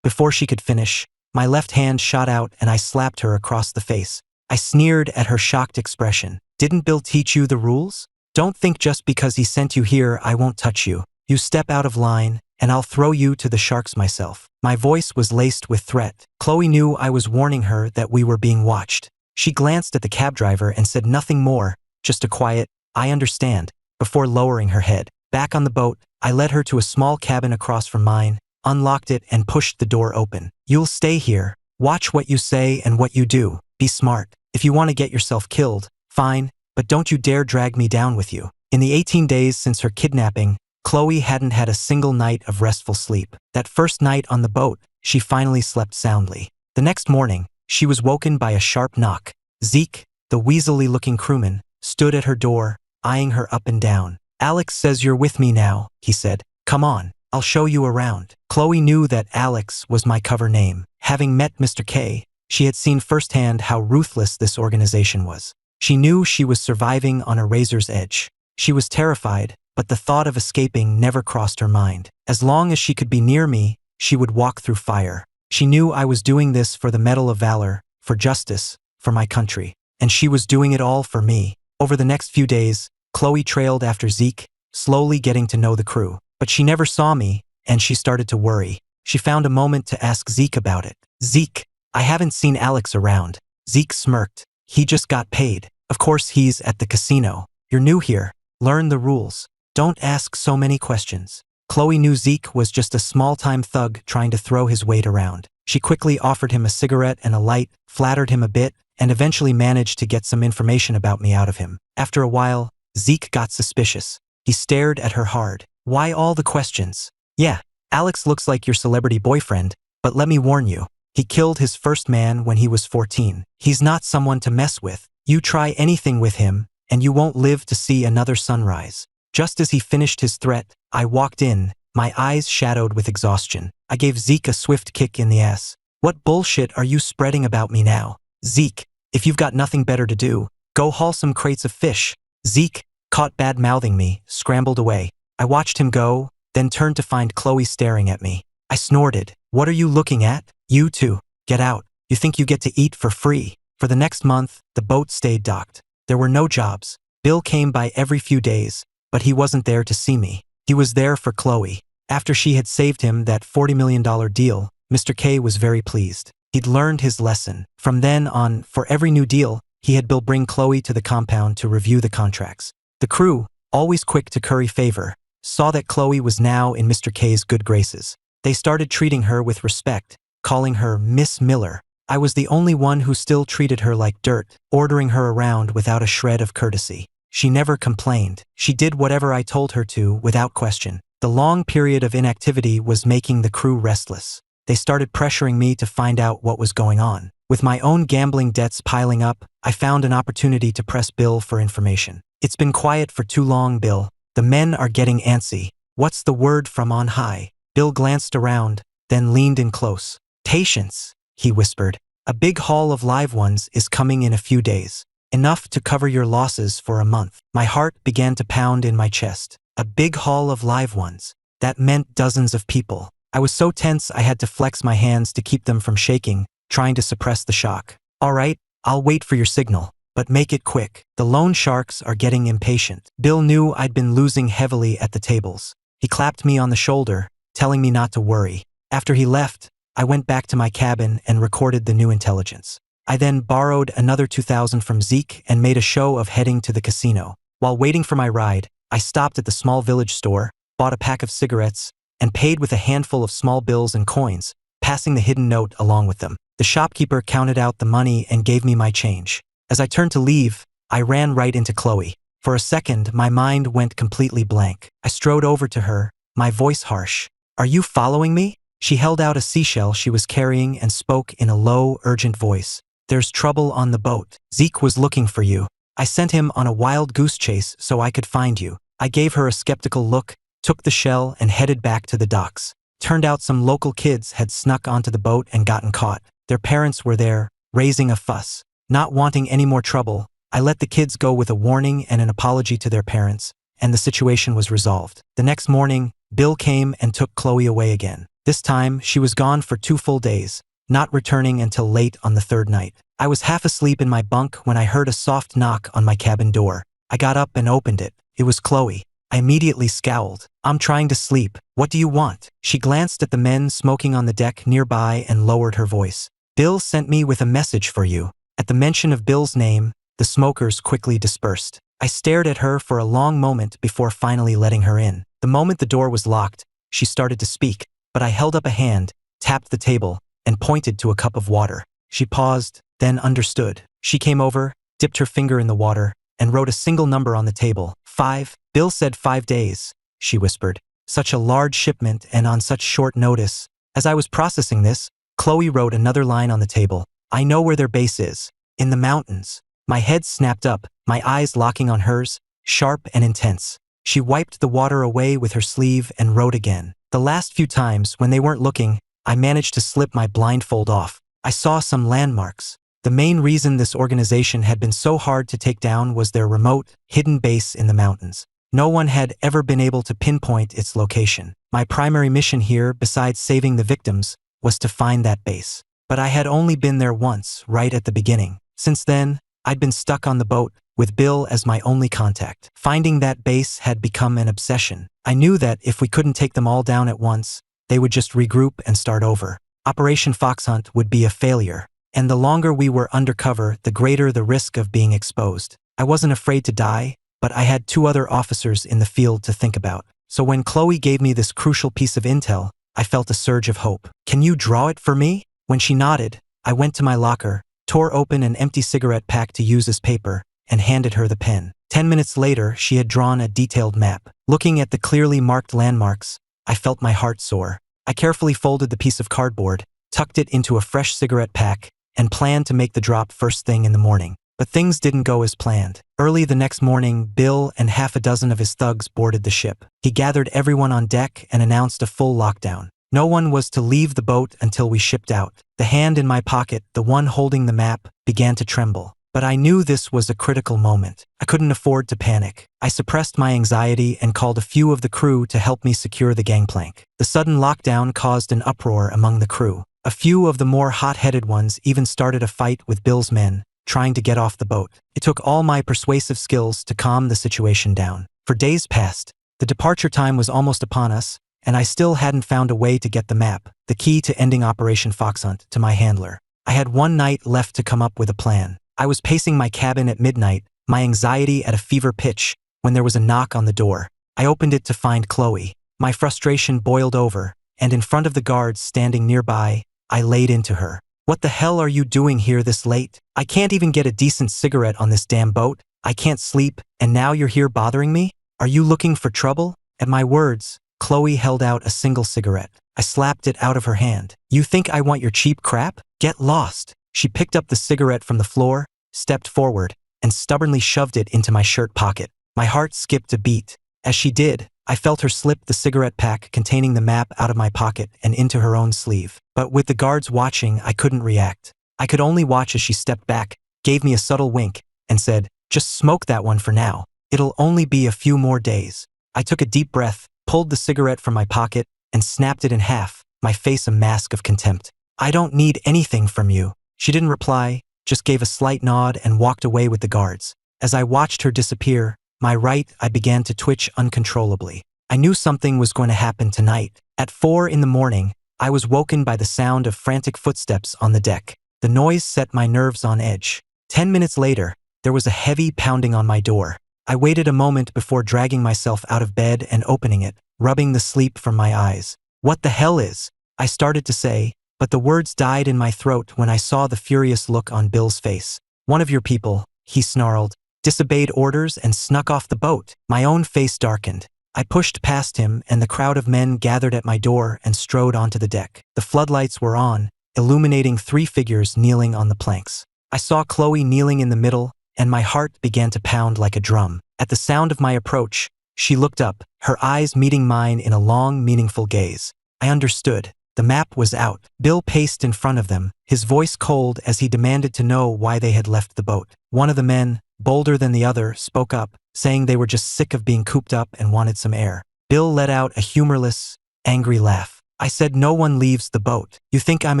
Before she could finish, my left hand shot out and I slapped her across the face. I sneered at her shocked expression. Didn't Bill teach you the rules? Don't think just because he sent you here I won't touch you. You step out of line, and I'll throw you to the sharks myself. My voice was laced with threat. Chloe knew I was warning her that we were being watched. She glanced at the cab driver and said nothing more, just a quiet, I understand, before lowering her head. Back on the boat, I led her to a small cabin across from mine, unlocked it and pushed the door open. You'll stay here. Watch what you say and what you do. Be smart. If you want to get yourself killed, fine, but don't you dare drag me down with you. In the 18 days since her kidnapping, Chloe hadn't had a single night of restful sleep. That first night on the boat, she finally slept soundly. The next morning, she was woken by a sharp knock. Zeke, the weaselly-looking crewman, stood at her door, eyeing her up and down. Alex says you're with me now, he said. Come on, I'll show you around. Chloe knew that Alex was my cover name. Having met Mr. K, she had seen firsthand how ruthless this organization was. She knew she was surviving on a razor's edge. She was terrified, but the thought of escaping never crossed her mind. As long as she could be near me, she would walk through fire. She knew I was doing this for the Medal of Valor, for justice, for my country. And she was doing it all for me. Over the next few days, Chloe trailed after Zeke, slowly getting to know the crew. But she never saw me, and she started to worry. She found a moment to ask Zeke about it. Zeke, I haven't seen Alex around. Zeke smirked. He just got paid. Of course he's at the casino. You're new here. Learn the rules. Don't ask so many questions. Chloe knew Zeke was just a small-time thug trying to throw his weight around. She quickly offered him a cigarette and a light, flattered him a bit, and eventually managed to get some information about me out of him. After a while, Zeke got suspicious. He stared at her hard. Why all the questions? Yeah, Alex looks like your celebrity boyfriend, but let me warn you. He killed his first man when he was 14. He's not someone to mess with. You try anything with him, and you won't live to see another sunrise. Just as he finished his threat, I walked in, my eyes shadowed with exhaustion. I gave Zeke a swift kick in the ass. What bullshit are you spreading about me now? Zeke, if you've got nothing better to do, go haul some crates of fish. Zeke, caught bad-mouthing me, scrambled away. I watched him go, then turned to find Chloe staring at me. I snorted. What are you looking at? You two, get out. You think you get to eat for free? For the next month, the boat stayed docked. There were no jobs. Bill came by every few days, but he wasn't there to see me. He was there for Chloe. After she had saved him that $40 million deal, Mr. K was very pleased. He'd learned his lesson. From then on, for every new deal, he had Bill bring Chloe to the compound to review the contracts. The crew, always quick to curry favor, saw that Chloe was now in Mr. K's good graces. They started treating her with respect, calling her Miss Miller. I was the only one who still treated her like dirt, ordering her around without a shred of courtesy. She never complained. She did whatever I told her to, without question. The long period of inactivity was making the crew restless. They started pressuring me to find out what was going on. With my own gambling debts piling up, I found an opportunity to press Bill for information. It's been quiet for too long, Bill. The men are getting antsy. What's the word from on high? Bill glanced around, then leaned in close. Patience, he whispered. A big haul of live ones is coming in a few days. Enough to cover your losses for a month. My heart began to pound in my chest. A big haul of live ones. That meant dozens of people. I was so tense I had to flex my hands to keep them from shaking, trying to suppress the shock. All right, I'll wait for your signal, but make it quick. The loan sharks are getting impatient. Bill knew I'd been losing heavily at the tables. He clapped me on the shoulder, telling me not to worry. After he left, I went back to my cabin and recorded the new intelligence. I then borrowed another $2,000 from Zeke and made a show of heading to the casino. While waiting for my ride, I stopped at the small village store, bought a pack of cigarettes, and paid with a handful of small bills and coins, passing the hidden note along with them. The shopkeeper counted out the money and gave me my change. As I turned to leave, I ran right into Chloe. For a second, my mind went completely blank. I strode over to her, my voice harsh. Are you following me? She held out a seashell she was carrying and spoke in a low, urgent voice. There's trouble on the boat. Zeke was looking for you. I sent him on a wild goose chase so I could find you. I gave her a skeptical look, took the shell and headed back to the docks. Turned out some local kids had snuck onto the boat and gotten caught. Their parents were there, raising a fuss. Not wanting any more trouble, I let the kids go with a warning and an apology to their parents, and the situation was resolved. The next morning, Bill came and took Chloe away again. This time, she was gone for 2 full days, not returning until late on the 3rd night. I was half asleep in my bunk when I heard a soft knock on my cabin door. I got up and opened it. It was Chloe. I immediately scowled. I'm trying to sleep. What do you want? She glanced at the men smoking on the deck nearby and lowered her voice. Bill sent me with a message for you. At the mention of Bill's name, the smokers quickly dispersed. I stared at her for a long moment before finally letting her in. The moment the door was locked, she started to speak, but I held up a hand, tapped the table, and pointed to a cup of water. She paused, then understood. She came over, dipped her finger in the water, and wrote a single number on the table. 5. Bill said 5 days, she whispered. Such a large shipment and on such short notice. As I was processing this, Chloe wrote another line on the table. I know where their base is. In the mountains. My head snapped up, my eyes locking on hers, sharp and intense. She wiped the water away with her sleeve and wrote again. The last few times, when they weren't looking, I managed to slip my blindfold off. I saw some landmarks. The main reason this organization had been so hard to take down was their remote, hidden base in the mountains. No one had ever been able to pinpoint its location. My primary mission here, besides saving the victims, was to find that base. But I had only been there once, right at the beginning. Since then, I'd been stuck on the boat, with Bill as my only contact. Finding that base had become an obsession. I knew that if we couldn't take them all down at once, they would just regroup and start over. Operation Foxhunt would be a failure, and the longer we were undercover, the greater the risk of being exposed. I wasn't afraid to die, but I had 2 other officers in the field to think about. So when Chloe gave me this crucial piece of intel, I felt a surge of hope. "Can you draw it for me?" When she nodded, I went to my locker, tore open an empty cigarette pack to use as paper, and handed her the pen. 10 minutes later, she had drawn a detailed map. Looking at the clearly marked landmarks, I felt my heart soar. I carefully folded the piece of cardboard, tucked it into a fresh cigarette pack, and planned to make the drop first thing in the morning. But things didn't go as planned. Early the next morning, Bill and half a dozen of his thugs boarded the ship. He gathered everyone on deck and announced a full lockdown. No one was to leave the boat until we shipped out. The hand in my pocket, the one holding the map, began to tremble. But I knew this was a critical moment. I couldn't afford to panic. I suppressed my anxiety and called a few of the crew to help me secure the gangplank. The sudden lockdown caused an uproar among the crew. A few of the more hot-headed ones even started a fight with Bill's men, trying to get off the boat. It took all my persuasive skills to calm the situation down. For days passed, the departure time was almost upon us, and I still hadn't found a way to get the map, the key to ending Operation Foxhunt, to my handler. I had one night left to come up with a plan. I was pacing my cabin at midnight, my anxiety at a fever pitch, when there was a knock on the door. I opened it to find Chloe. My frustration boiled over, and in front of the guards standing nearby, I laid into her. "What the hell are you doing here this late? I can't even get a decent cigarette on this damn boat. I can't sleep, and now you're here bothering me? Are you looking for trouble?" At my words, Chloe held out a single cigarette. I slapped it out of her hand. "You think I want your cheap crap? Get lost." She picked up the cigarette from the floor, stepped forward, and stubbornly shoved it into my shirt pocket. My heart skipped a beat. As she did, I felt her slip the cigarette pack containing the map out of my pocket and into her own sleeve. But with the guards watching, I couldn't react. I could only watch as she stepped back, gave me a subtle wink, and said, "Just smoke that one for now. It'll only be a few more days." I took a deep breath, pulled the cigarette from my pocket, and snapped it in half, my face a mask of contempt. "I don't need anything from you." She didn't reply, just gave a slight nod and walked away with the guards. As I watched her disappear, my right eye began to twitch uncontrollably. I knew something was going to happen tonight. At 4 in the morning, I was woken by the sound of frantic footsteps on the deck. The noise set my nerves on edge. 10 minutes later, there was a heavy pounding on my door. I waited a moment before dragging myself out of bed and opening it, rubbing the sleep from my eyes. "What the hell is?" I started to say, but the words died in my throat when I saw the furious look on Bill's face. "One of your people," he snarled, "disobeyed orders and snuck off the boat." My own face darkened. I pushed past him, and the crowd of men gathered at my door and strode onto the deck. The floodlights were on, illuminating 3 figures kneeling on the planks. I saw Chloe kneeling in the middle, and my heart began to pound like a drum. At the sound of my approach, she looked up, her eyes meeting mine in a long, meaningful gaze. I understood. The map was out. Bill paced in front of them, his voice cold as he demanded to know why they had left the boat. One of the men, bolder than the other, spoke up, saying they were just sick of being cooped up and wanted some air. Bill let out a humorless, angry laugh. "I said no one leaves the boat. You think I'm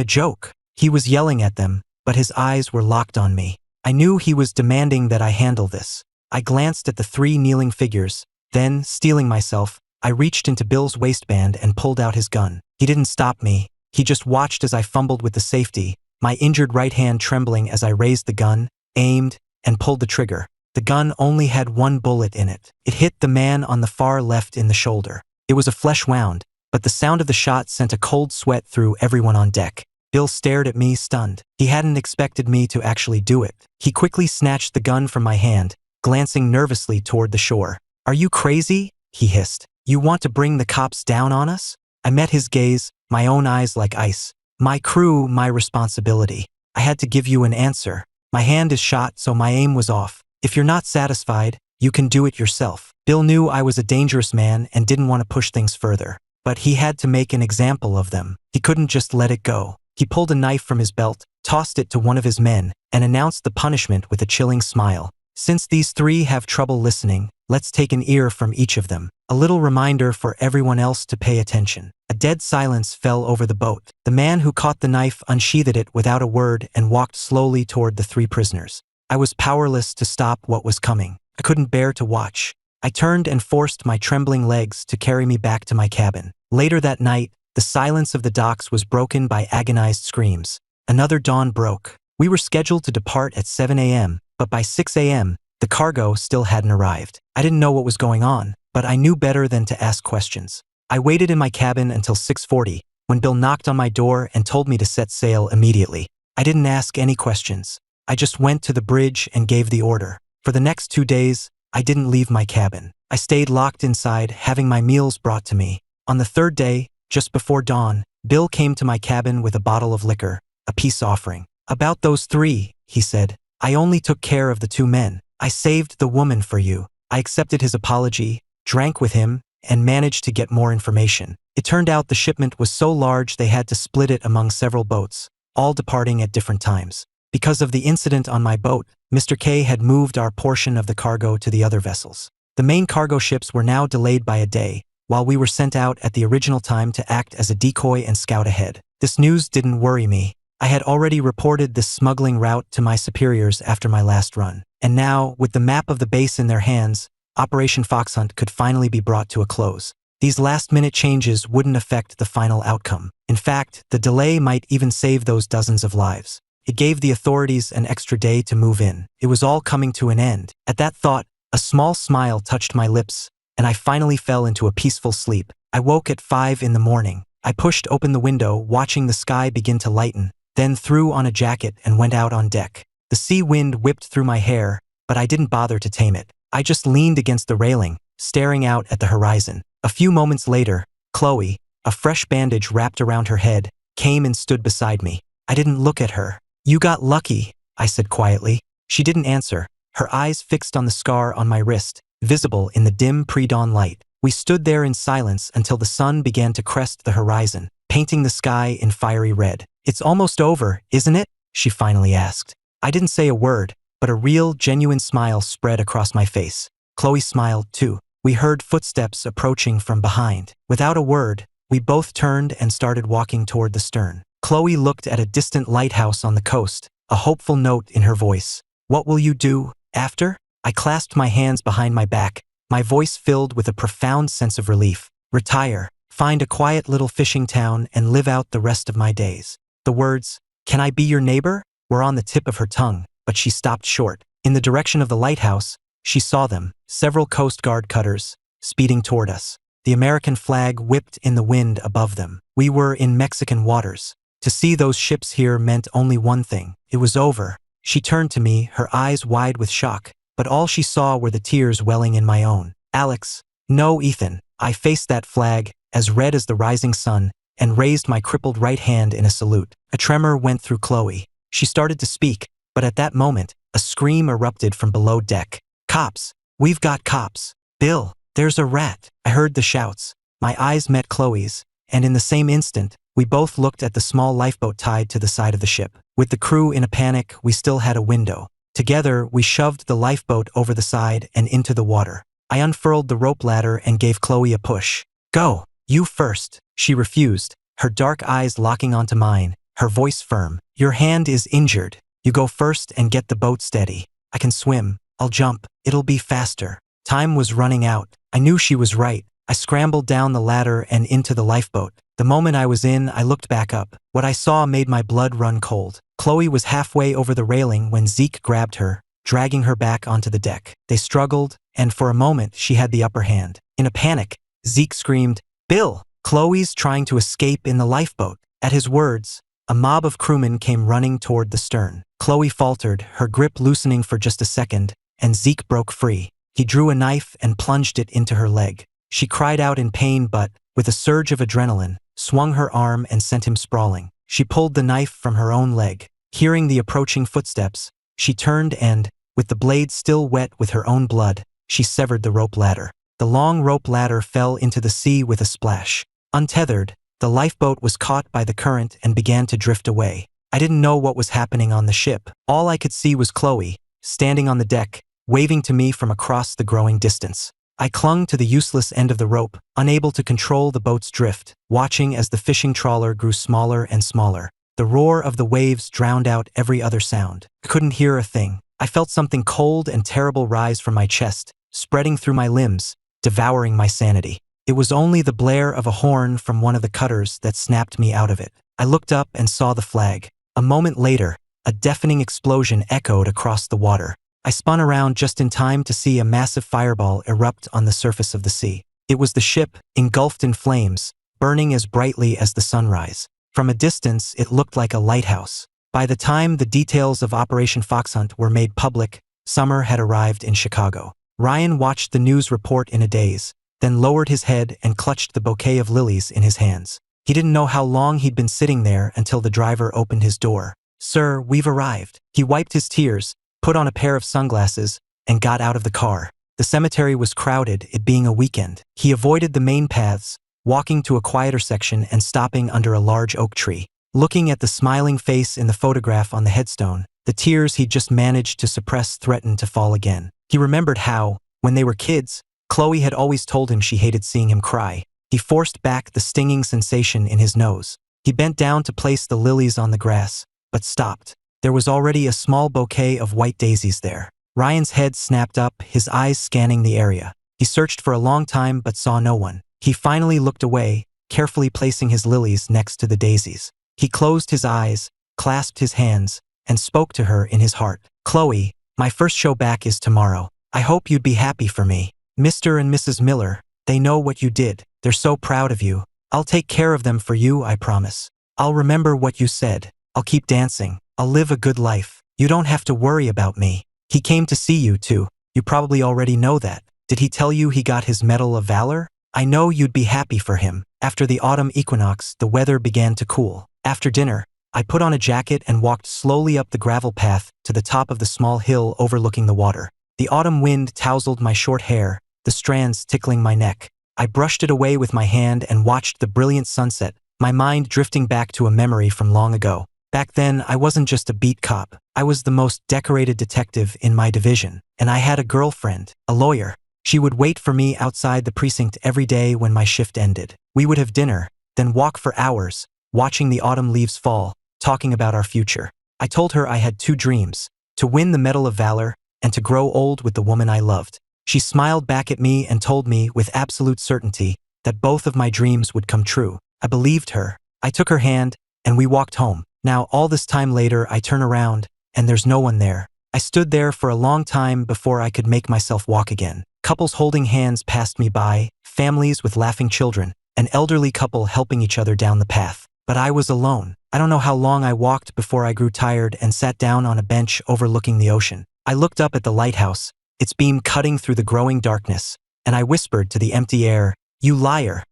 a joke?" He was yelling at them, but his eyes were locked on me. I knew he was demanding that I handle this. I glanced at the 3 kneeling figures, then, steeling myself, I reached into Bill's waistband and pulled out his gun. He didn't stop me. He just watched as I fumbled with the safety, my injured right hand trembling as I raised the gun, aimed, and pulled the trigger. The gun only had 1 bullet in it. It hit the man on the far left in the shoulder. It was a flesh wound, but the sound of the shot sent a cold sweat through everyone on deck. Bill stared at me, stunned. He hadn't expected me to actually do it. He quickly snatched the gun from my hand, glancing nervously toward the shore. "Are you crazy?" he hissed. "You want to bring the cops down on us?" I met his gaze, my own eyes like ice. "My crew, my responsibility. I had to give you an answer. My hand is shot, so my aim was off. If you're not satisfied, you can do it yourself." Bill knew I was a dangerous man and didn't want to push things further. But he had to make an example of them. He couldn't just let it go. He pulled a knife from his belt, tossed it to one of his men, and announced the punishment with a chilling smile. "Since these 3 have trouble listening, let's take an ear from each of them. A little reminder for everyone else to pay attention." A dead silence fell over the boat. The man who caught the knife unsheathed it without a word and walked slowly toward the 3 prisoners. I was powerless to stop what was coming. I couldn't bear to watch. I turned and forced my trembling legs to carry me back to my cabin. Later that night, the silence of the docks was broken by agonized screams. Another dawn broke. We were scheduled to depart at 7 a.m., but by 6 a.m., the cargo still hadn't arrived. I didn't know what was going on, but I knew better than to ask questions. I waited in my cabin until 6:40, when Bill knocked on my door and told me to set sail immediately. I didn't ask any questions. I just went to the bridge and gave the order. For the next 2 days, I didn't leave my cabin. I stayed locked inside, having my meals brought to me. On the third day, just before dawn, Bill came to my cabin with a bottle of liquor, a peace offering. "About those 3, he said. "I only took care of the 2 men. I saved the woman for you." I accepted his apology, drank with him, and managed to get more information. It turned out the shipment was so large they had to split it among several boats, all departing at different times. Because of the incident on my boat, Mr. K had moved our portion of the cargo to the other vessels. The main cargo ships were now delayed by a day, while we were sent out at the original time to act as a decoy and scout ahead. This news didn't worry me. I had already reported this smuggling route to my superiors after my last run. And now, with the map of the base in their hands, Operation Foxhunt could finally be brought to a close. These last-minute changes wouldn't affect the final outcome. In fact, the delay might even save those dozens of lives. It gave the authorities an extra day to move in. It was all coming to an end. At that thought, a small smile touched my lips, and I finally fell into a peaceful sleep. I woke at 5 in the morning. I pushed open the window, watching the sky begin to lighten, then threw on a jacket and went out on deck. The sea wind whipped through my hair, but I didn't bother to tame it. I just leaned against the railing, staring out at the horizon. A few moments later, Chloe, a fresh bandage wrapped around her head, came and stood beside me. I didn't look at her. "You got lucky," I said quietly. She didn't answer, her eyes fixed on the scar on my wrist, visible in the dim pre-dawn light. We stood there in silence until the sun began to crest the horizon, painting the sky in fiery red. "It's almost over, isn't it?" she finally asked. I didn't say a word, but a real, genuine smile spread across my face. Chloe smiled too. We heard footsteps approaching from behind. Without a word, we both turned and started walking toward the stern. Chloe looked at a distant lighthouse on the coast, a hopeful note in her voice. "What will you do after?" I clasped my hands behind my back, my voice filled with a profound sense of relief. "Retire, find a quiet little fishing town and live out the rest of my days." The words, "Can I be your neighbor?" were on the tip of her tongue, but she stopped short. In the direction of the lighthouse, she saw them, several Coast Guard cutters, speeding toward us. The American flag whipped in the wind above them. We were in Mexican waters. To see those ships here meant only one thing. It was over. She turned to me, her eyes wide with shock, but all she saw were the tears welling in my own. "Alex." "No, Ethan." I faced that flag, as red as the rising sun, and raised my crippled right hand in a salute. A tremor went through Chloe. She started to speak, but at that moment, a scream erupted from below deck. "Cops! We've got cops! Bill, there's a rat!" I heard the shouts. My eyes met Chloe's, and in the same instant, we both looked at the small lifeboat tied to the side of the ship. With the crew in a panic, we still had a window. Together, we shoved the lifeboat over the side and into the water. I unfurled the rope ladder and gave Chloe a push. "Go, you first." She refused, her dark eyes locking onto mine, her voice firm. "Your hand is injured. You go first and get the boat steady." "I can swim. I'll jump. It'll be faster." Time was running out. I knew she was right. I scrambled down the ladder and into the lifeboat. The moment I was in, I looked back up. What I saw made my blood run cold. Chloe was halfway over the railing when Zeke grabbed her, dragging her back onto the deck. They struggled, and for a moment she had the upper hand. In a panic, Zeke screamed, "Bill! Chloe's trying to escape in the lifeboat." At his words, a mob of crewmen came running toward the stern. Chloe faltered, her grip loosening for just a second, and Zeke broke free. He drew a knife and plunged it into her leg. She cried out in pain but, with a surge of adrenaline, swung her arm and sent him sprawling. She pulled the knife from her own leg. Hearing the approaching footsteps, she turned and, with the blade still wet with her own blood, she severed the rope ladder. The long rope ladder fell into the sea with a splash. Untethered, the lifeboat was caught by the current and began to drift away. I didn't know what was happening on the ship. All I could see was Chloe, standing on the deck, waving to me from across the growing distance. I clung to the useless end of the rope, unable to control the boat's drift, watching as the fishing trawler grew smaller and smaller. The roar of the waves drowned out every other sound. I couldn't hear a thing. I felt something cold and terrible rise from my chest, spreading through my limbs, devouring my sanity. It was only the blare of a horn from one of the cutters that snapped me out of it. I looked up and saw the flag. A moment later, a deafening explosion echoed across the water. I spun around just in time to see a massive fireball erupt on the surface of the sea. It was the ship, engulfed in flames, burning as brightly as the sunrise. From a distance, it looked like a lighthouse. By the time the details of Operation Foxhunt were made public, summer had arrived in Chicago. Ryan watched the news report in a daze, then lowered his head and clutched the bouquet of lilies in his hands. He didn't know how long he'd been sitting there until the driver opened his door. "Sir, we've arrived." He wiped his tears, put on a pair of sunglasses, and got out of the car. The cemetery was crowded, it being a weekend. He avoided the main paths, walking to a quieter section and stopping under a large oak tree. Looking at the smiling face in the photograph on the headstone, the tears he'd just managed to suppress threatened to fall again. He remembered how, when they were kids, Chloe had always told him she hated seeing him cry. He forced back the stinging sensation in his nose. He bent down to place the lilies on the grass, but stopped. There was already a small bouquet of white daisies there. Ryan's head snapped up, his eyes scanning the area. He searched for a long time but saw no one. He finally looked away, carefully placing his lilies next to the daisies. He closed his eyes, clasped his hands, and spoke to her in his heart. "Chloe, my first show back is tomorrow. I hope you'd be happy for me. Mr. and Mrs. Miller, they know what you did. They're so proud of you. I'll take care of them for you, I promise. I'll remember what you said. I'll keep dancing. I'll live a good life. You don't have to worry about me." He came to see you, too. You probably already know that. Did he tell you he got his Medal of Valor? I know you'd be happy for him. After the autumn equinox, the weather began to cool. After dinner, I put on a jacket and walked slowly up the gravel path to the top of the small hill overlooking the water. The autumn wind tousled my short hair, the strands tickling my neck. I brushed it away with my hand and watched the brilliant sunset, my mind drifting back to a memory from long ago. Back then, I wasn't just a beat cop. I was the most decorated detective in my division, and I had a girlfriend, a lawyer. She would wait for me outside the precinct every day when my shift ended. We would have dinner, then walk for hours, watching the autumn leaves fall, talking about our future. I told her I had two dreams: to win the Medal of Valor and to grow old with the woman I loved. She smiled back at me and told me with absolute certainty that both of my dreams would come true. I believed her. I took her hand, and we walked home. Now, all this time later, I turn around, and there's no one there. I stood there for a long time before I could make myself walk again. Couples holding hands passed me by, families with laughing children, an elderly couple helping each other down the path. But I was alone. I don't know how long I walked before I grew tired and sat down on a bench overlooking the ocean. I looked up at the lighthouse, its beam cutting through the growing darkness, and I whispered to the empty air, "You liar."